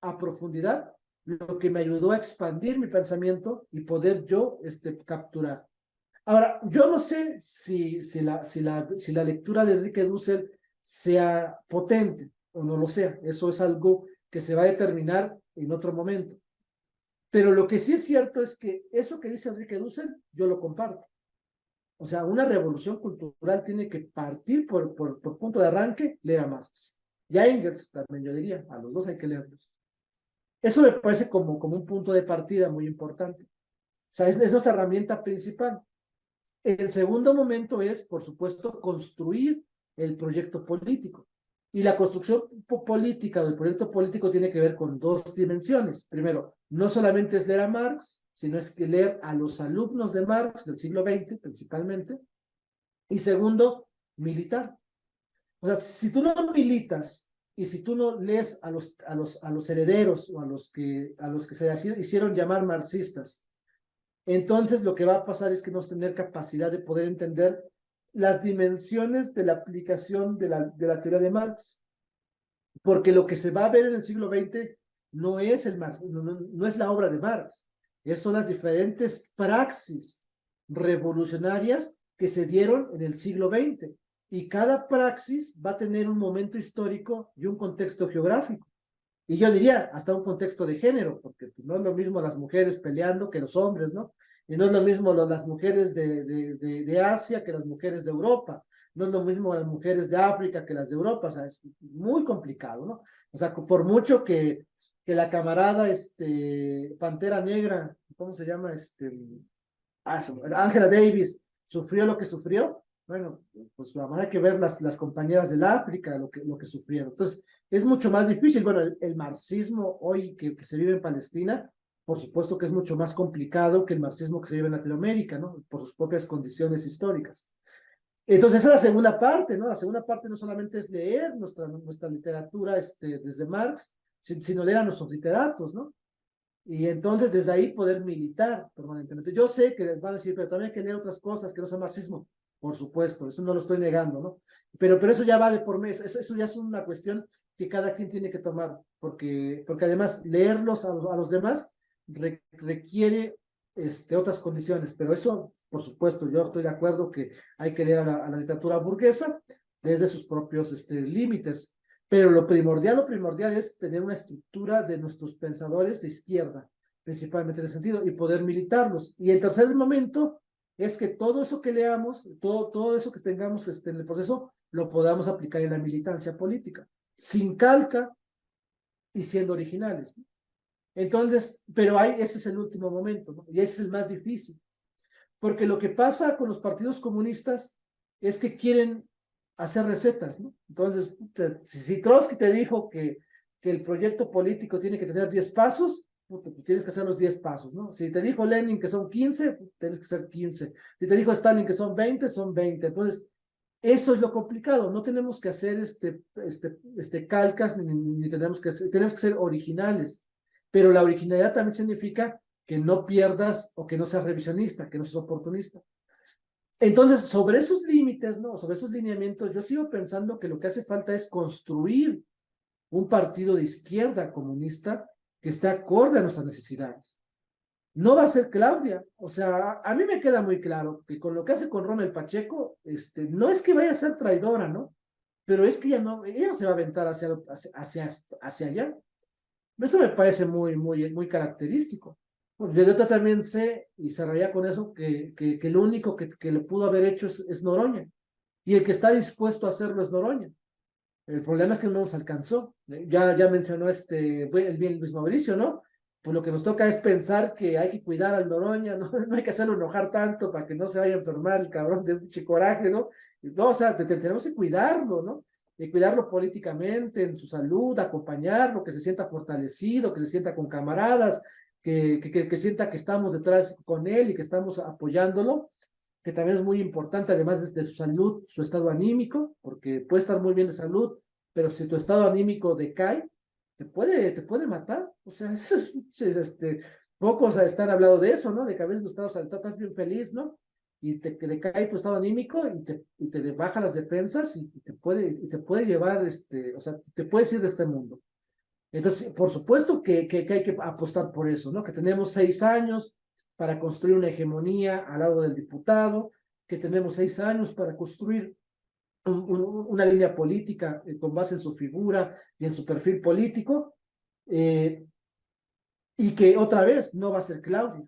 a profundidad, lo que me ayudó a expandir mi pensamiento y poder yo capturar. Ahora, yo no sé si la lectura de Enrique Dussel sea potente o no lo sea. Eso es algo que se va a determinar en otro momento. Pero lo que sí es cierto es que eso que dice Enrique Dussel, yo lo comparto. O sea, una revolución cultural tiene que partir por punto de arranque, leer a Marx. Y a Engels también, yo diría, a los dos hay que leerlos. Eso me parece como un punto de partida muy importante. O sea, es nuestra herramienta principal. El segundo momento es, por supuesto, construir el proyecto político. Y la construcción política del proyecto político tiene que ver con dos dimensiones. Primero, no solamente es leer a Marx, sino es que leer a los alumnos de Marx del siglo XX principalmente. Y segundo, militar. O sea, si tú no militas y si tú no lees a los herederos o a los que se hicieron llamar marxistas, entonces lo que va a pasar es que no vas a tener capacidad de poder entender las dimensiones de la aplicación de la teoría de Marx. Porque lo que se va a ver en el siglo XX no es, no es la obra de Marx, son las diferentes praxis revolucionarias que se dieron en el siglo XX. Y cada praxis va a tener un momento histórico y un contexto geográfico. Y yo diría, hasta un contexto de género, porque no es lo mismo las mujeres peleando que los hombres, ¿no? Y no es lo mismo las mujeres de Asia que las mujeres de Europa. No es lo mismo las mujeres de África que las de Europa. O sea, es muy complicado, ¿no? O sea, por mucho que la camarada, Pantera Negra, ¿cómo se llama? Angela Davis sufrió lo que sufrió, bueno, pues hay que ver las compañeras del África, lo que sufrieron. Entonces, es mucho más difícil. Bueno, el marxismo hoy que se vive en Palestina, por supuesto que es mucho más complicado que el marxismo que se vive en Latinoamérica, ¿no? Por sus propias condiciones históricas. Entonces, esa es la segunda parte, ¿no? La segunda parte no solamente es leer nuestra literatura desde Marx, sino leer a nuestros literatos, ¿no? Y entonces desde ahí poder militar permanentemente. Yo sé que van a decir, pero también hay que leer otras cosas que no son marxismo. Por supuesto, eso no lo estoy negando, ¿no? Pero eso ya va de por mes, eso ya es una cuestión que cada quien tiene que tomar, porque además leerlos a los demás requiere otras condiciones, pero eso, por supuesto, yo estoy de acuerdo que hay que leer a la literatura burguesa desde sus propios límites. Pero lo primordial es tener una estructura de nuestros pensadores de izquierda, principalmente en ese sentido, y poder militarlos. Y el tercer momento es que todo eso que leamos, todo eso que tengamos en el proceso, lo podamos aplicar en la militancia política, sin calca y siendo originales, ¿no? Entonces, pero ese es el último momento, ¿no? Y ese es el más difícil. Porque lo que pasa con los partidos comunistas es que quieren hacer recetas, ¿no? Entonces, si Trotsky te dijo que el proyecto político tiene que tener 10 pasos, pues tienes que hacer los 10 pasos, ¿no? Si te dijo Lenin que son 15, tienes que hacer 15. Si te dijo Stalin que son 20, son 20. Entonces, eso es lo complicado. No tenemos que hacer calcas ni tenemos que ser originales. Pero la originalidad también significa que no pierdas o que no seas revisionista, que no seas oportunista. Entonces, sobre esos límites, ¿no? Sobre esos lineamientos, yo sigo pensando que lo que hace falta es construir un partido de izquierda comunista que esté acorde a nuestras necesidades. No va a ser Claudia. O sea, a mí me queda muy claro que con lo que hace con Rommel Pacheco, no es que vaya a ser traidora, ¿no? Pero es que ella no se va a aventar hacia allá. Eso me parece muy característico. Yo también sé, y cerraría con eso, que lo único que le pudo haber hecho es Noroña. Y el que está dispuesto a hacerlo es Noroña. El problema es que no nos alcanzó. Ya mencionó el bien Luis Mauricio, ¿no? Pues lo que nos toca es pensar que hay que cuidar al Noroña, ¿no? No hay que hacerlo enojar tanto para que no se vaya a enfermar el cabrón de un chicoraje, ¿no? No, o sea, tenemos que cuidarlo, ¿no? Y cuidarlo políticamente, en su salud, acompañarlo, que se sienta fortalecido, que se sienta con camaradas, que sienta que estamos detrás con él y que estamos apoyándolo, que también es muy importante, además de su salud, su estado anímico, porque puede estar muy bien de salud, pero si tu estado anímico decae, te puede matar. O sea, pocos están hablando de eso, ¿no? De que a veces estás bien feliz, ¿no? Y te decae tu estado anímico y te baja las defensas y te puede llevar, o sea, te puedes ir de este mundo. Entonces, por supuesto que hay que apostar por eso, ¿no? Que tenemos 6 años para construir una hegemonía al lado del diputado, que tenemos 6 años para construir una línea política con base en su figura y en su perfil político, eh, y que otra vez no va a ser Claudia.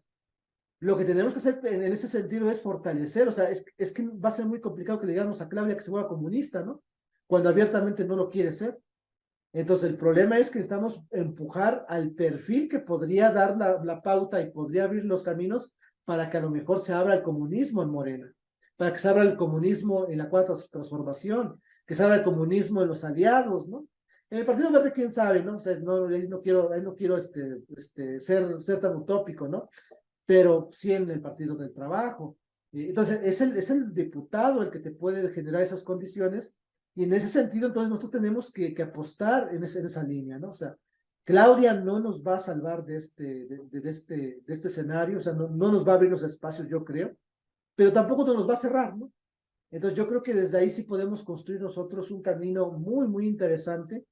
Lo que tenemos que hacer en ese sentido es fortalecer, o sea, es que va a ser muy complicado que le digamos a Claudia que se vuelva comunista, ¿no? Cuando abiertamente no lo quiere ser. Entonces, el problema es que necesitamos empujar al perfil que podría dar la pauta y podría abrir los caminos para que a lo mejor se abra el comunismo en Morena, para que se abra el comunismo en la cuarta transformación, que se abra el comunismo en los aliados, ¿no? En el Partido Verde, quién sabe, ¿no? O sea, no quiero ser tan utópico, ¿no? Pero sí en el Partido del Trabajo. Entonces, es el diputado el que te puede generar esas condiciones y en ese sentido, entonces nosotros tenemos que apostar en esa línea, ¿no? O sea, Claudia no nos va a salvar de este escenario, o sea, no nos va a abrir los espacios, yo creo, pero tampoco nos va a cerrar, ¿no? Entonces yo creo que desde ahí sí podemos construir nosotros un camino muy, muy interesante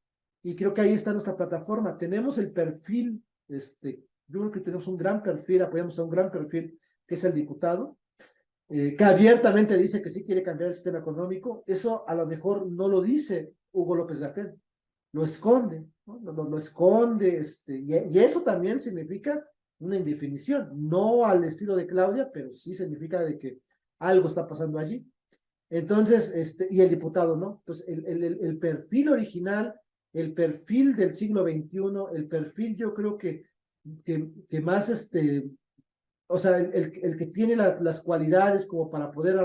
y creo que ahí está nuestra plataforma. Tenemos el perfil, yo creo que tenemos un gran perfil, apoyamos a un gran perfil que es el diputado, que abiertamente dice que sí quiere cambiar el sistema económico. Eso a lo mejor no lo dice Hugo López Gatell, lo esconde, ¿no? Lo esconde, y eso también significa una indefinición, no al estilo de Claudia, pero sí significa de que algo está pasando allí. Entonces, y el diputado, ¿no? Entonces, el perfil original, el perfil del siglo XXI, el perfil yo creo que más, o sea, el que tiene las cualidades como para poder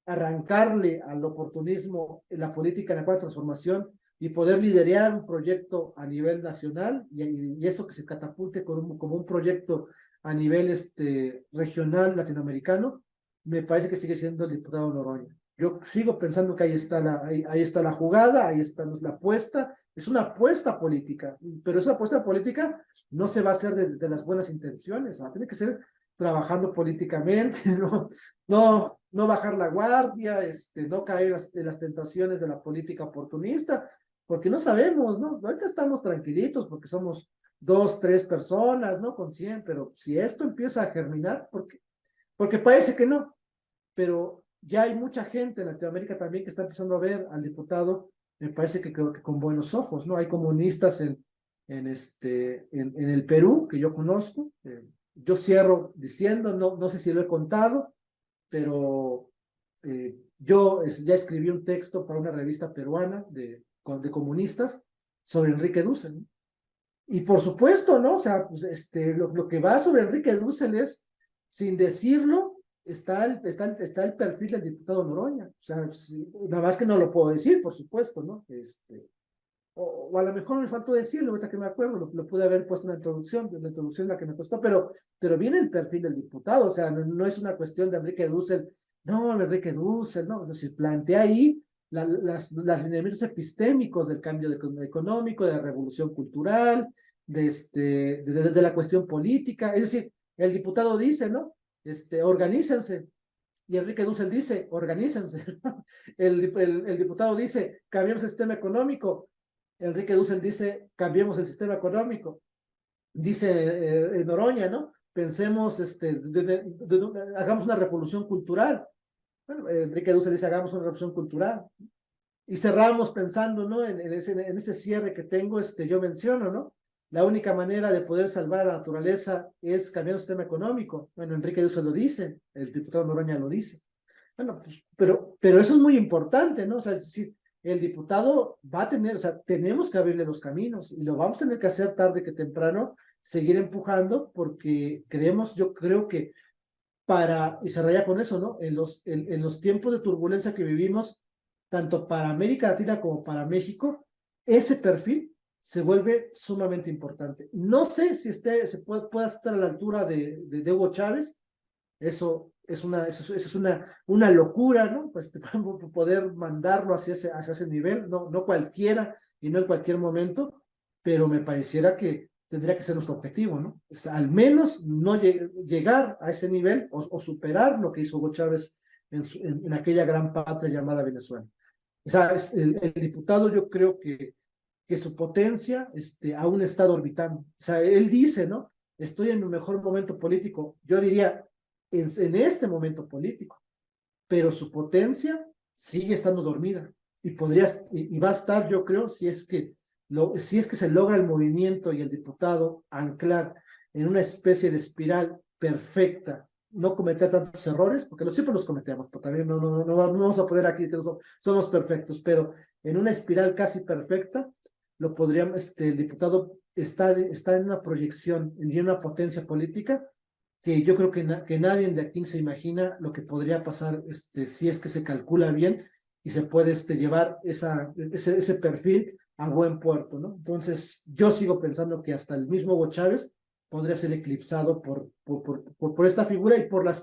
arrancarle al oportunismo en la política en la cuarta transformación y poder liderar un proyecto a nivel nacional y eso que se catapulte como un proyecto a nivel regional latinoamericano, me parece que sigue siendo el diputado Noroña. Yo sigo pensando que ahí está la jugada, ahí está la apuesta, es una apuesta política, pero esa apuesta política no se va a hacer de las buenas intenciones, va a tener que ser trabajando políticamente, no bajar la guardia, no caer en las tentaciones de la política oportunista, porque no sabemos, ¿no? Ahorita estamos tranquilitos porque somos 2, 3 personas, ¿no? Con 100, pero si esto empieza a germinar, porque parece que no, pero ya hay mucha gente en Latinoamérica también que está empezando a ver al diputado, me parece que creo que con buenos ojos, ¿no? Hay comunistas en el Perú que yo conozco, yo cierro diciendo, no sé si lo he contado, pero yo ya escribí un texto para una revista peruana de comunistas sobre Enrique Dussel, ¿no? Y por supuesto, ¿no? O sea, pues, lo que va sobre Enrique Dussel es, sin decirlo, está el perfil del diputado Noroña. O sea, sí, nada más que no lo puedo decir, por supuesto, ¿no? O a lo mejor me faltó decirlo, ahorita que me acuerdo, lo pude haber puesto en la introducción la que me costó, pero viene el perfil del diputado, o sea, no es una cuestión de Enrique Dussel, no, Enrique Dussel, no, es decir, plantea ahí las lineamientos epistémicos del cambio económico, de la revolución cultural, de la cuestión política, es decir, el diputado dice, ¿no? Organícense, y Enrique Dussel dice, organícense. El diputado dice, cambiamos el sistema económico. Enrique Dussel dice, cambiemos el sistema económico. Dice Noroña, ¿no? Pensemos, hagamos una revolución cultural. Bueno, Enrique Dussel dice, hagamos una revolución cultural. Y cerramos pensando, ¿no? En ese cierre que tengo, yo menciono, ¿no? La única manera de poder salvar a la naturaleza es cambiar el sistema económico. Bueno, Enrique Dussel lo dice, el diputado Noroña lo dice. Bueno, pues, pero eso es muy importante, ¿no? O sea, es decir, el diputado va a tener, o sea, tenemos que abrirle los caminos y lo vamos a tener que hacer tarde que temprano, seguir empujando porque creemos, yo creo que y se raya con eso, ¿no? En los tiempos de turbulencia que vivimos, tanto para América Latina como para México, ese perfil se vuelve sumamente importante. No sé si pueda estar a la altura de Hugo Chávez, eso es una locura, ¿no? Pues poder mandarlo hacia ese nivel, no, no cualquiera y no en cualquier momento, pero me pareciera que tendría que ser nuestro objetivo, ¿no? O sea, al menos no llegar a ese nivel o superar lo que hizo Hugo Chávez en aquella gran patria llamada Venezuela. O sea, el diputado yo creo que su potencia aún está orbitando. O sea, él dice, ¿no? Estoy en mi mejor momento político. Yo diría, en este momento político, pero su potencia sigue estando dormida y va a estar, yo creo, si es que se logra el movimiento y el diputado anclar en una especie de espiral perfecta, no cometer tantos errores, porque siempre los cometemos, pero también no vamos a poder aquí que somos perfectos, pero en una espiral casi perfecta, el diputado está en una proyección y en una potencia política que yo creo que nadie de aquí se imagina lo que podría pasar si es que se calcula bien y se puede llevar ese perfil a buen puerto, ¿no? Entonces, yo sigo pensando que hasta el mismo Hugo Chávez podría ser eclipsado por esta figura y por las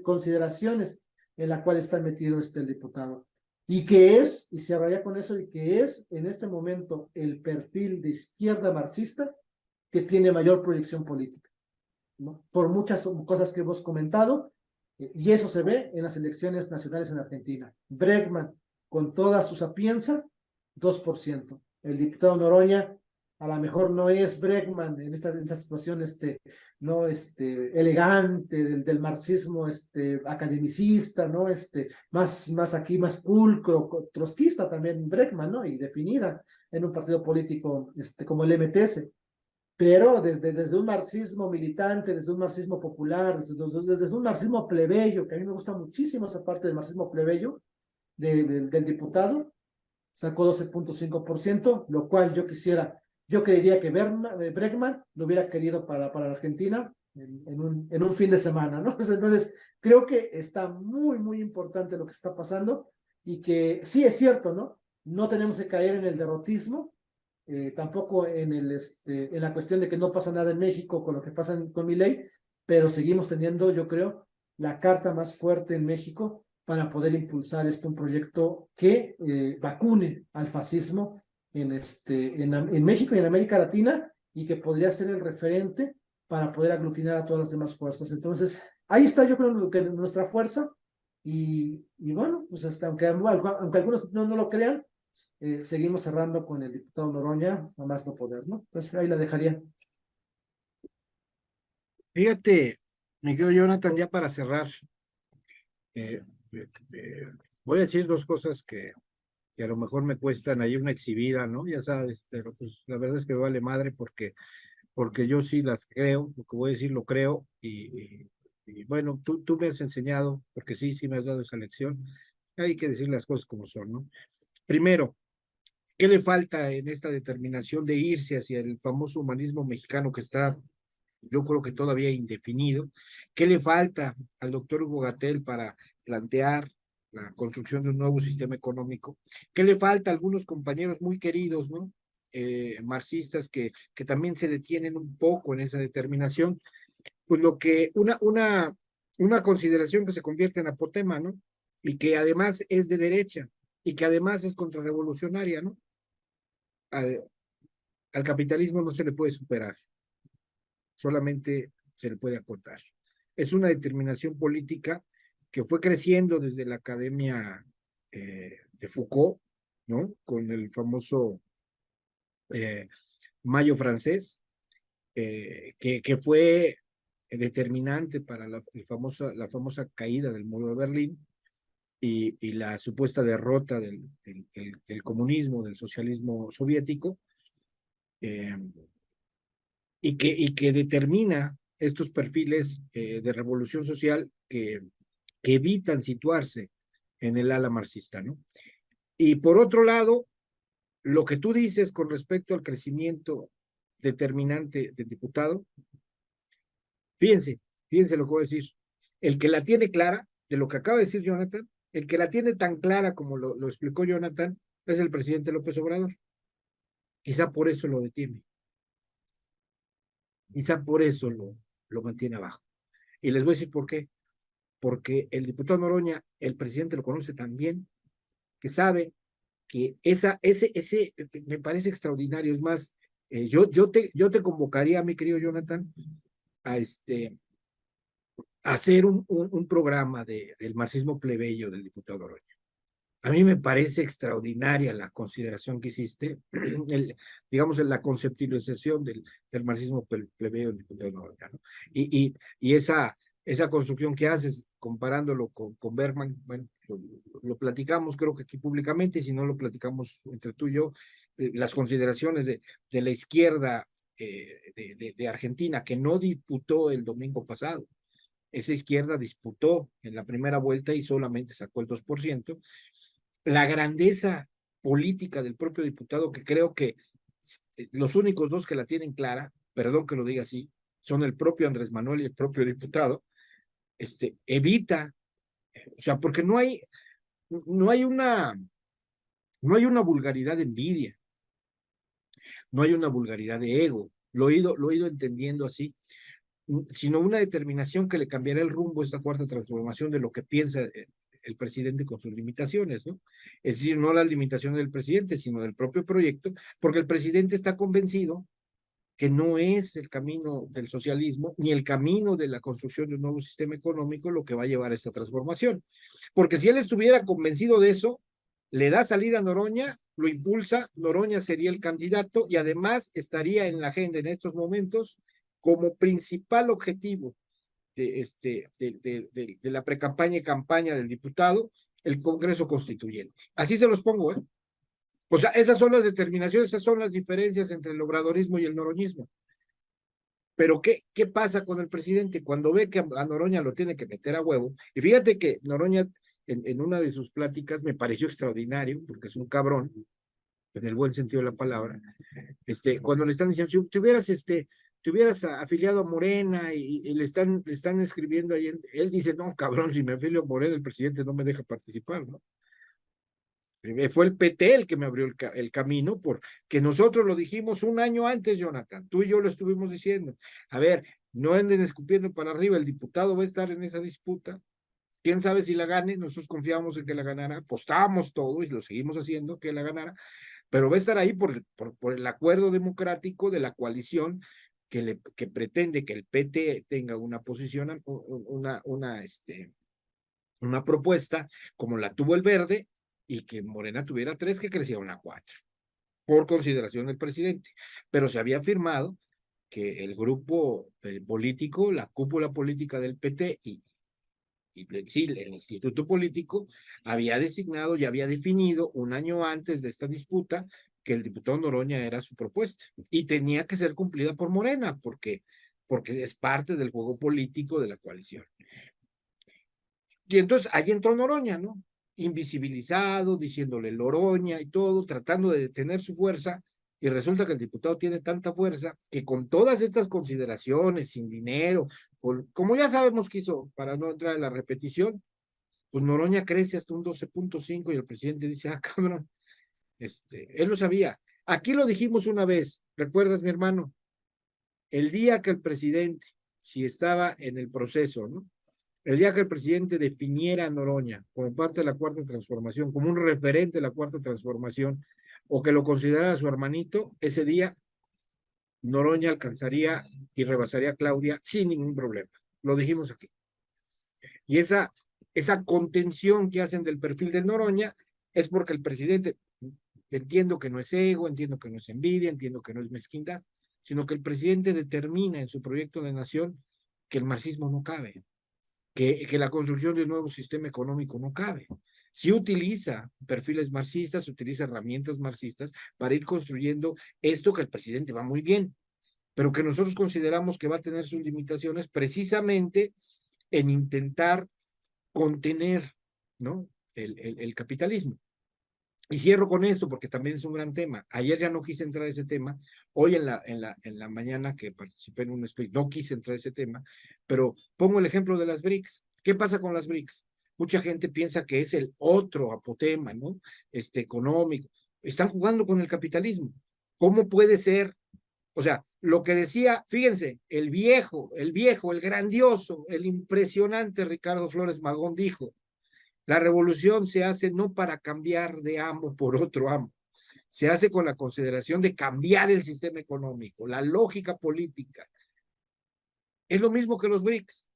consideraciones en la cual está metido el diputado. Y se raya con eso, y que es en este momento el perfil de izquierda marxista que tiene mayor proyección política, ¿no? Por muchas cosas que hemos comentado, y eso se ve en las elecciones nacionales en Argentina. Bregman, con toda su sapienza, 2%. El diputado Noroña, a lo mejor no es Bregman en esta situación no elegante del marxismo academicista, ¿no? Más aquí, más pulcro, trotskista también Bregman, ¿no? Y definida en un partido político como el MTS, pero desde un marxismo militante, desde un marxismo popular, desde un marxismo plebeyo, que a mí me gusta muchísimo esa parte del marxismo plebeyo del diputado, sacó 12.5%, lo cual yo creería que Bregman lo hubiera querido para la Argentina en un fin de semana, ¿no? Entonces, creo que está muy, muy importante lo que está pasando y que sí es cierto, ¿no? No tenemos que caer en el derrotismo, tampoco en la cuestión de que no pasa nada en México con lo que pasa con Milei, pero seguimos teniendo, yo creo, la carta más fuerte en México para poder impulsar un proyecto que vacune al fascismo en México y en América Latina, y que podría ser el referente para poder aglutinar a todas las demás fuerzas. Entonces, ahí está, yo creo, que nuestra fuerza, y bueno, pues aunque algunos no lo crean, seguimos cerrando con el diputado Noroña, a más no poder, ¿no? Entonces ahí la dejaría. Fíjate, mi querido Jonathan, ya para cerrar, eh, eh, eh, voy a decir dos cosas que a lo mejor me cuestan ahí una exhibida, ¿no? Ya sabes, pero pues la verdad es que me vale madre porque yo sí las creo, lo que voy a decir lo creo, y bueno, tú me has enseñado, porque sí me has dado esa lección, hay que decir las cosas como son, ¿no? Primero, ¿qué le falta en esta determinación de irse hacia el famoso humanismo mexicano que está, yo creo que todavía indefinido? ¿Qué le falta al doctor Hugo Gatell para plantear la construcción de un nuevo sistema económico? ¿Qué le falta a algunos compañeros muy queridos, ¿no? Marxistas que también se detienen un poco en esa determinación? Pues una consideración que se convierte en apotema, ¿no? Y que además es de derecha y que además es contrarrevolucionaria, ¿no? Al, al capitalismo no se le puede superar, solamente se le puede acotar. Es una determinación política que fue creciendo desde la academia de Foucault, ¿no? Con el famoso eh, Mayo francés, que fue determinante para la famosa caída del muro de Berlín y la supuesta derrota del comunismo, del socialismo soviético, eh, y que determina estos perfiles de revolución social que evitan situarse en el ala marxista, ¿no? Y por otro lado, lo que tú dices con respecto al crecimiento determinante del diputado, fíjense, fíjense lo que voy a decir. El que la tiene clara, de lo que acaba de decir Jonathan, el que la tiene tan clara como lo explicó Jonathan, es el presidente López Obrador. Quizá por eso lo detiene. Quizá por eso lo mantiene abajo. Y les voy a decir por qué. Porque el diputado Noroña, el presidente lo conoce tan bien, que sabe que ese me parece extraordinario. Es más, yo te convocaría, mi querido Jonathan, a a hacer un programa del marxismo plebeyo del diputado Noroña. A mí me parece extraordinaria la consideración que hiciste, digamos, en la conceptualización del marxismo plebeyo del diputado Noroña, ¿no? Y esa construcción que haces comparándolo con Bergman, bueno, lo platicamos creo que aquí públicamente, y si no lo platicamos entre tú y yo, las consideraciones de la izquierda de Argentina, que no diputó el domingo pasado. Esa izquierda disputó en la primera vuelta y solamente sacó el 2%. La grandeza política del propio diputado, que creo que los únicos dos que la tienen clara, perdón que lo diga así, son el propio Andrés Manuel y el propio diputado, evita, o sea, porque no hay una vulgaridad de envidia, no hay una vulgaridad de ego, lo he ido entendiendo así, sino una determinación que le cambiará el rumbo a esta cuarta transformación de lo que piensa el presidente con sus limitaciones, ¿no? Es decir, no las limitaciones del presidente, sino del propio proyecto, porque el presidente está convencido que no es el camino del socialismo ni el camino de la construcción de un nuevo sistema económico lo que va a llevar a esta transformación. Porque si él estuviera convencido de eso, le da salida a Noroña, lo impulsa, Noroña sería el candidato y además estaría en la agenda en estos momentos como principal objetivo de la precampaña y campaña del diputado, el Congreso Constituyente. Así se los pongo, ¿eh? O sea, esas son las determinaciones, esas son las diferencias entre el obradorismo y el noroñismo. Pero ¿qué pasa con el presidente cuando ve que a Noroña lo tiene que meter a huevo? Y fíjate que Noroña, en una de sus pláticas, me pareció extraordinario, porque es un cabrón, en el buen sentido de la palabra, cuando le están diciendo, si te hubieras afiliado a Morena y le están escribiendo ahí, él dice, no, cabrón, si me afilio a Morena, el presidente no me deja participar, ¿no? Fue el PT el que me abrió el camino, porque nosotros lo dijimos un año antes, Jonathan, tú y yo lo estuvimos diciendo. A ver, no anden escupiendo para arriba, el diputado va a estar en esa disputa, quién sabe si la gane, nosotros confiamos en que la ganara, apostamos todo y lo seguimos haciendo, que la ganara, pero va a estar ahí por el acuerdo democrático de la coalición que pretende que el PT tenga una posición, una propuesta como la tuvo el Verde y que Morena tuviera 3, que crecieron a 4, por consideración del presidente. Pero se había firmado que el grupo político, la cúpula política del PT sí, el instituto político había designado y había definido un año antes de esta disputa que el diputado Noroña era su propuesta y tenía que ser cumplida por Morena porque es parte del juego político de la coalición. Y entonces ahí entró Noroña, ¿no? Invisibilizado, diciéndole Loroña y todo, tratando de detener su fuerza, y resulta que el diputado tiene tanta fuerza que con todas estas consideraciones, sin dinero, como ya sabemos que hizo, para no entrar en la repetición, pues Noroña crece hasta un 12.5 y el presidente dice, ah, cabrón, él lo sabía. Aquí lo dijimos una vez, ¿recuerdas, mi hermano? El día que el presidente, si estaba en el proceso, ¿no? El día que el presidente definiera a Noroña como parte de la cuarta transformación, como un referente de la cuarta transformación, o que lo considerara su hermanito, ese día Noroña alcanzaría y rebasaría a Claudia sin ningún problema. Lo dijimos aquí. Y esa contención que hacen del perfil del Noroña es porque el presidente, entiendo que no es ego, entiendo que no es envidia, entiendo que no es mezquindad, sino que el presidente determina en su proyecto de nación que el marxismo no cabe, que la construcción de un nuevo sistema económico no cabe. Si utiliza perfiles marxistas, utiliza herramientas marxistas para ir construyendo esto que el presidente va muy bien, pero que nosotros consideramos que va a tener sus limitaciones precisamente en intentar contener, ¿no? el capitalismo. Y cierro con esto porque también es un gran tema. Ayer ya no quise entrar a ese tema. Hoy en la mañana que participé en un speech no quise entrar a ese tema, pero pongo el ejemplo de las BRICS. ¿Qué pasa con las BRICS? Mucha gente piensa que es el otro apotema, ¿no? Económico. Están jugando con el capitalismo. ¿Cómo puede ser? O sea, lo que decía, fíjense, el grandioso, el impresionante Ricardo Flores Magón dijo: la revolución se hace no para cambiar de amo por otro amo, se hace con la consideración de cambiar el sistema económico, la lógica política. Es lo mismo que los BRICS.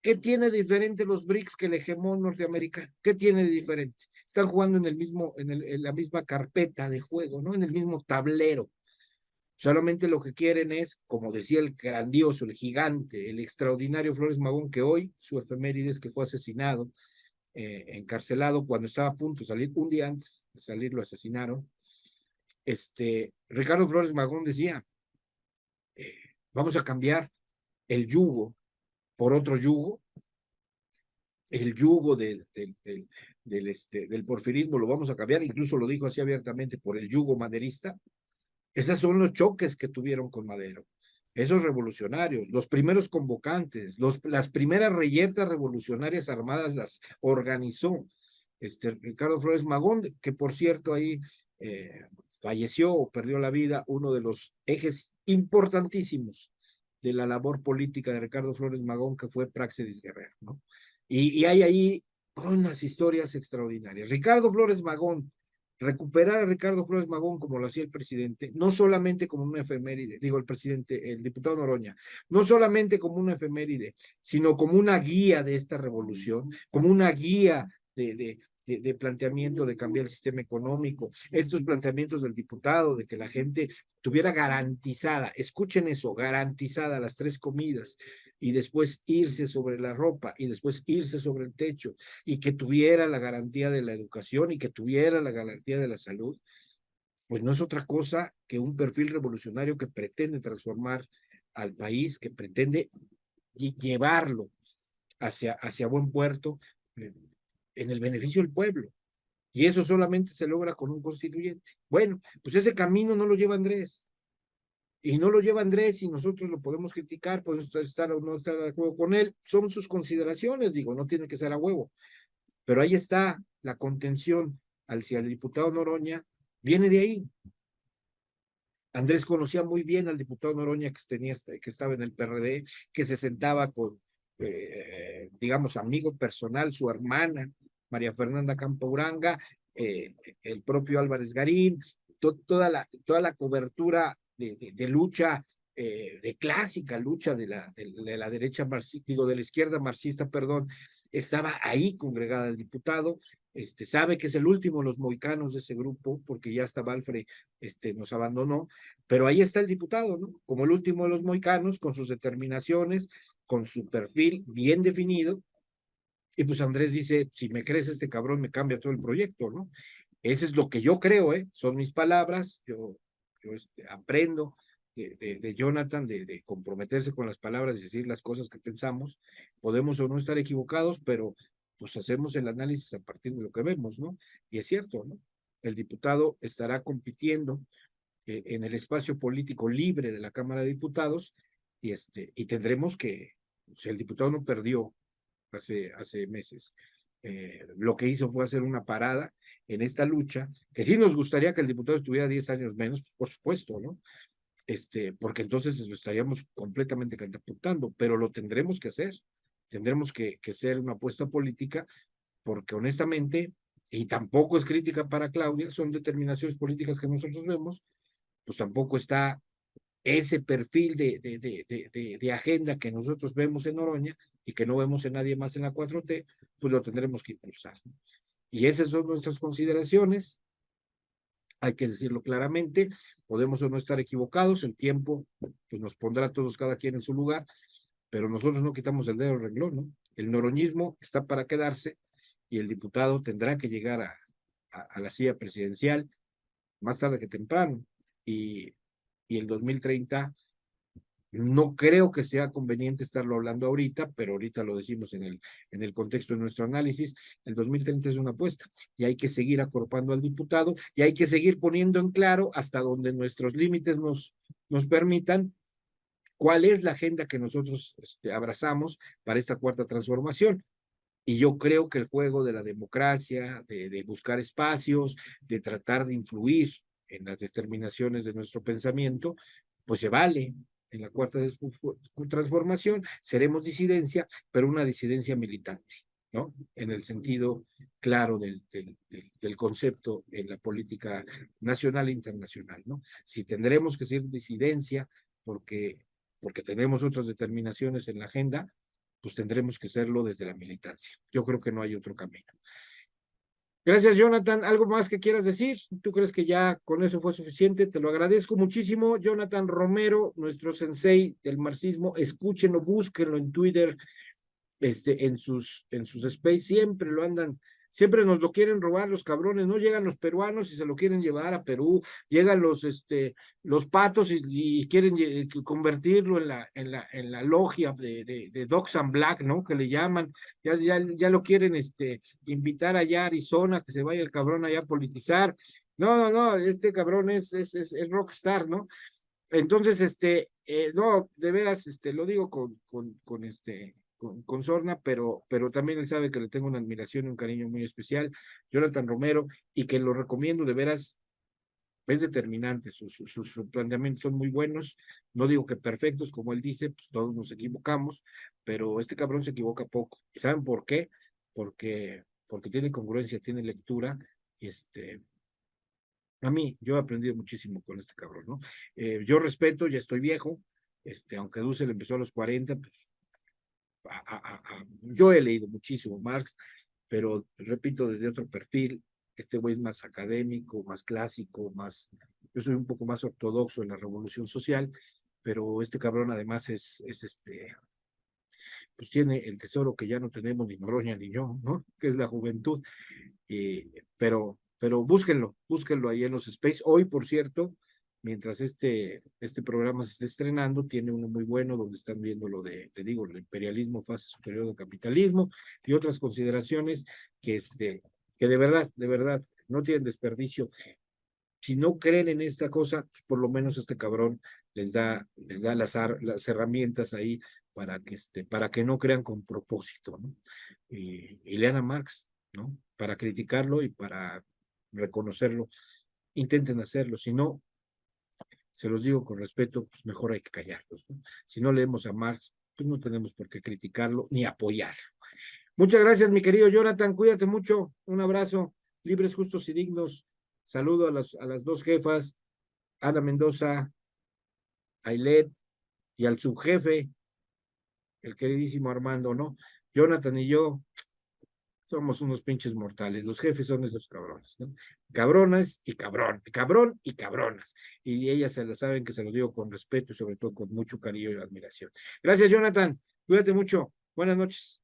¿Qué tiene de diferente los BRICS que el hegemón norteamericano? ¿Qué tiene de diferente? Están jugando en la misma carpeta de juego, ¿no? En el mismo tablero. Solamente lo que quieren es, como decía el grandioso, el gigante, el extraordinario Flores Magón, que hoy su efeméride es que fue asesinado, encarcelado cuando estaba a punto de salir, un día antes de salir lo asesinaron. Ricardo Flores Magón decía, vamos a cambiar el yugo por otro yugo, el yugo del porfirismo lo vamos a cambiar, incluso lo dijo así abiertamente, por el yugo maderista. Esos son los choques que tuvieron con Madero. Esos revolucionarios, los primeros convocantes, las primeras reyertas revolucionarias armadas las organizó Ricardo Flores Magón, que por cierto ahí falleció o perdió la vida, uno de los ejes importantísimos de la labor política de Ricardo Flores Magón, que fue Práxedis Guerrero, ¿no? Y hay ahí unas historias extraordinarias. Ricardo Flores Magón, recuperar a Ricardo Flores Magón como lo hacía el presidente, no solamente como una efeméride, digo el presidente, el diputado Noroña, no solamente como una efeméride, sino como una guía de esta revolución, como una guía de planteamiento de cambiar el sistema económico, estos planteamientos del diputado de que la gente tuviera garantizada, escuchen eso, garantizada las 3 comidas, y después irse sobre la ropa, y después irse sobre el techo, y que tuviera la garantía de la educación y que tuviera la garantía de la salud, pues no es otra cosa que un perfil revolucionario que pretende transformar al país, que pretende llevarlo hacia buen puerto, eh, en el beneficio del pueblo. Y eso solamente se logra con un constituyente. Bueno, pues ese camino no lo lleva Andrés. Y no lo lleva Andrés y nosotros lo podemos criticar, podemos estar o no estar de acuerdo con él. Son sus consideraciones, digo, no tiene que ser a huevo. Pero ahí está la contención hacia el diputado Noroña, viene de ahí. Andrés conocía muy bien al diputado Noroña que estaba en el PRD, que se sentaba con, digamos, amigo personal, su hermana, María Fernanda Campo Uranga, el propio Álvarez Garín, toda la cobertura de lucha, de clásica lucha de la derecha marxista, digo, de la izquierda marxista, perdón, estaba ahí congregada el diputado. Sabe que es el último de los mohicanos de ese grupo, porque ya hasta Balfre nos abandonó, pero ahí está el diputado, ¿no? Como el último de los mohicanos, con sus determinaciones, con su perfil bien definido, y pues Andrés dice, si me crees este cabrón me cambia todo el proyecto, ¿no? Ese es lo que yo creo, ¿eh? Son mis palabras, yo aprendo de Jonathan, de comprometerse con las palabras y decir las cosas que pensamos. Podemos o no estar equivocados, pero pues hacemos el análisis a partir de lo que vemos, ¿no? Y es cierto, ¿no? El diputado estará compitiendo en el espacio político libre de la Cámara de Diputados y tendremos que, o sea, el diputado no perdió hace meses. Lo que hizo fue hacer una parada en esta lucha, que sí nos gustaría que el diputado estuviera 10 años menos, por supuesto, ¿no? Porque entonces lo estaríamos completamente catapultando, pero lo tendremos que hacer. Tendremos que ser una apuesta política, porque honestamente, y tampoco es crítica para Claudia, son determinaciones políticas que nosotros vemos, pues tampoco está ese perfil de agenda que nosotros vemos en Noroña y que no vemos en nadie más en la 4T, pues lo tendremos que impulsar. Y esas son nuestras consideraciones, hay que decirlo claramente, podemos o no estar equivocados, el tiempo pues nos pondrá a todos cada quien en su lugar, pero nosotros no quitamos el dedo del renglón, ¿no? El noroñismo está para quedarse y el diputado tendrá que llegar a la silla presidencial más tarde que temprano. Y el 2030 No creo que sea conveniente estarlo hablando ahorita, pero ahorita lo decimos en el contexto de nuestro análisis. El 2030 es una apuesta y hay que seguir acorpando al diputado y hay que seguir poniendo en claro hasta donde nuestros límites nos permitan cuál es la agenda que nosotros abrazamos para esta cuarta transformación. Y yo creo que el juego de la democracia, de buscar espacios, de tratar de influir en las determinaciones de nuestro pensamiento, pues se vale. En la cuarta transformación seremos disidencia, pero una disidencia militante, ¿no? En el sentido claro del concepto en la política nacional e internacional, ¿no? Si tendremos que ser disidencia porque tenemos otras determinaciones en la agenda, pues tendremos que hacerlo desde la militancia. Yo creo que no hay otro camino. Gracias, Jonathan. ¿Algo más que quieras decir? ¿Tú crees que ya con eso fue suficiente? Te lo agradezco muchísimo. Jonathan Romero, nuestro sensei del marxismo, escúchenlo, búsquenlo en Twitter, en sus space, siempre nos lo quieren robar los cabrones, no llegan los peruanos y se lo quieren llevar a Perú, llegan los patos y quieren convertirlo en la logia de Dogs and Black, ¿no? Que le llaman, ya lo quieren invitar allá a Arizona, que se vaya el cabrón allá a politizar. No, este cabrón es rockstar, ¿no? Entonces, no, de veras, lo digo con sorna, pero también él sabe que le tengo una admiración y un cariño muy especial, Jonathan Romero, y que lo recomiendo de veras, es determinante, sus planteamientos son muy buenos, no digo que perfectos, como él dice, pues todos nos equivocamos, pero este cabrón se equivoca poco. ¿Y saben por qué? Porque tiene congruencia, tiene lectura, y yo he aprendido muchísimo con este cabrón, ¿no? Yo respeto, ya estoy viejo, aunque Dussel empezó a los 40, pues yo he leído muchísimo Marx, pero repito, desde otro perfil, este güey es más académico, más clásico, yo soy un poco más ortodoxo en la revolución social, pero este cabrón además pues tiene el tesoro que ya no tenemos ni Noroña ni yo, ¿no? Que es la juventud. Pero búsquenlo ahí en los space. Hoy, por cierto, mientras este programa se está estrenando, tiene uno muy bueno donde están viendo le digo, el imperialismo, fase superior del capitalismo y otras consideraciones que de verdad, no tienen desperdicio. Si no creen en esta cosa, pues por lo menos este cabrón les da las herramientas ahí para que no crean con propósito, ¿no? Y lean a Marx, ¿no? Para criticarlo y para reconocerlo. Intenten hacerlo, si no, se los digo con respeto, pues mejor hay que callarlos, ¿no? Si no leemos a Marx, pues no tenemos por qué criticarlo ni apoyarlo. Muchas gracias, mi querido Jonathan, cuídate mucho, un abrazo, libres, justos y dignos. Saludo a las dos jefas, Ana Mendoza, Ailet, y al subjefe, el queridísimo Armando, ¿no? Jonathan y yo somos unos pinches mortales. Los jefes son esos cabrones, ¿no? Cabronas y cabrón y cabronas. Y ellas se la saben que se lo digo con respeto y sobre todo con mucho cariño y admiración. Gracias, Jonathan. Cuídate mucho. Buenas noches.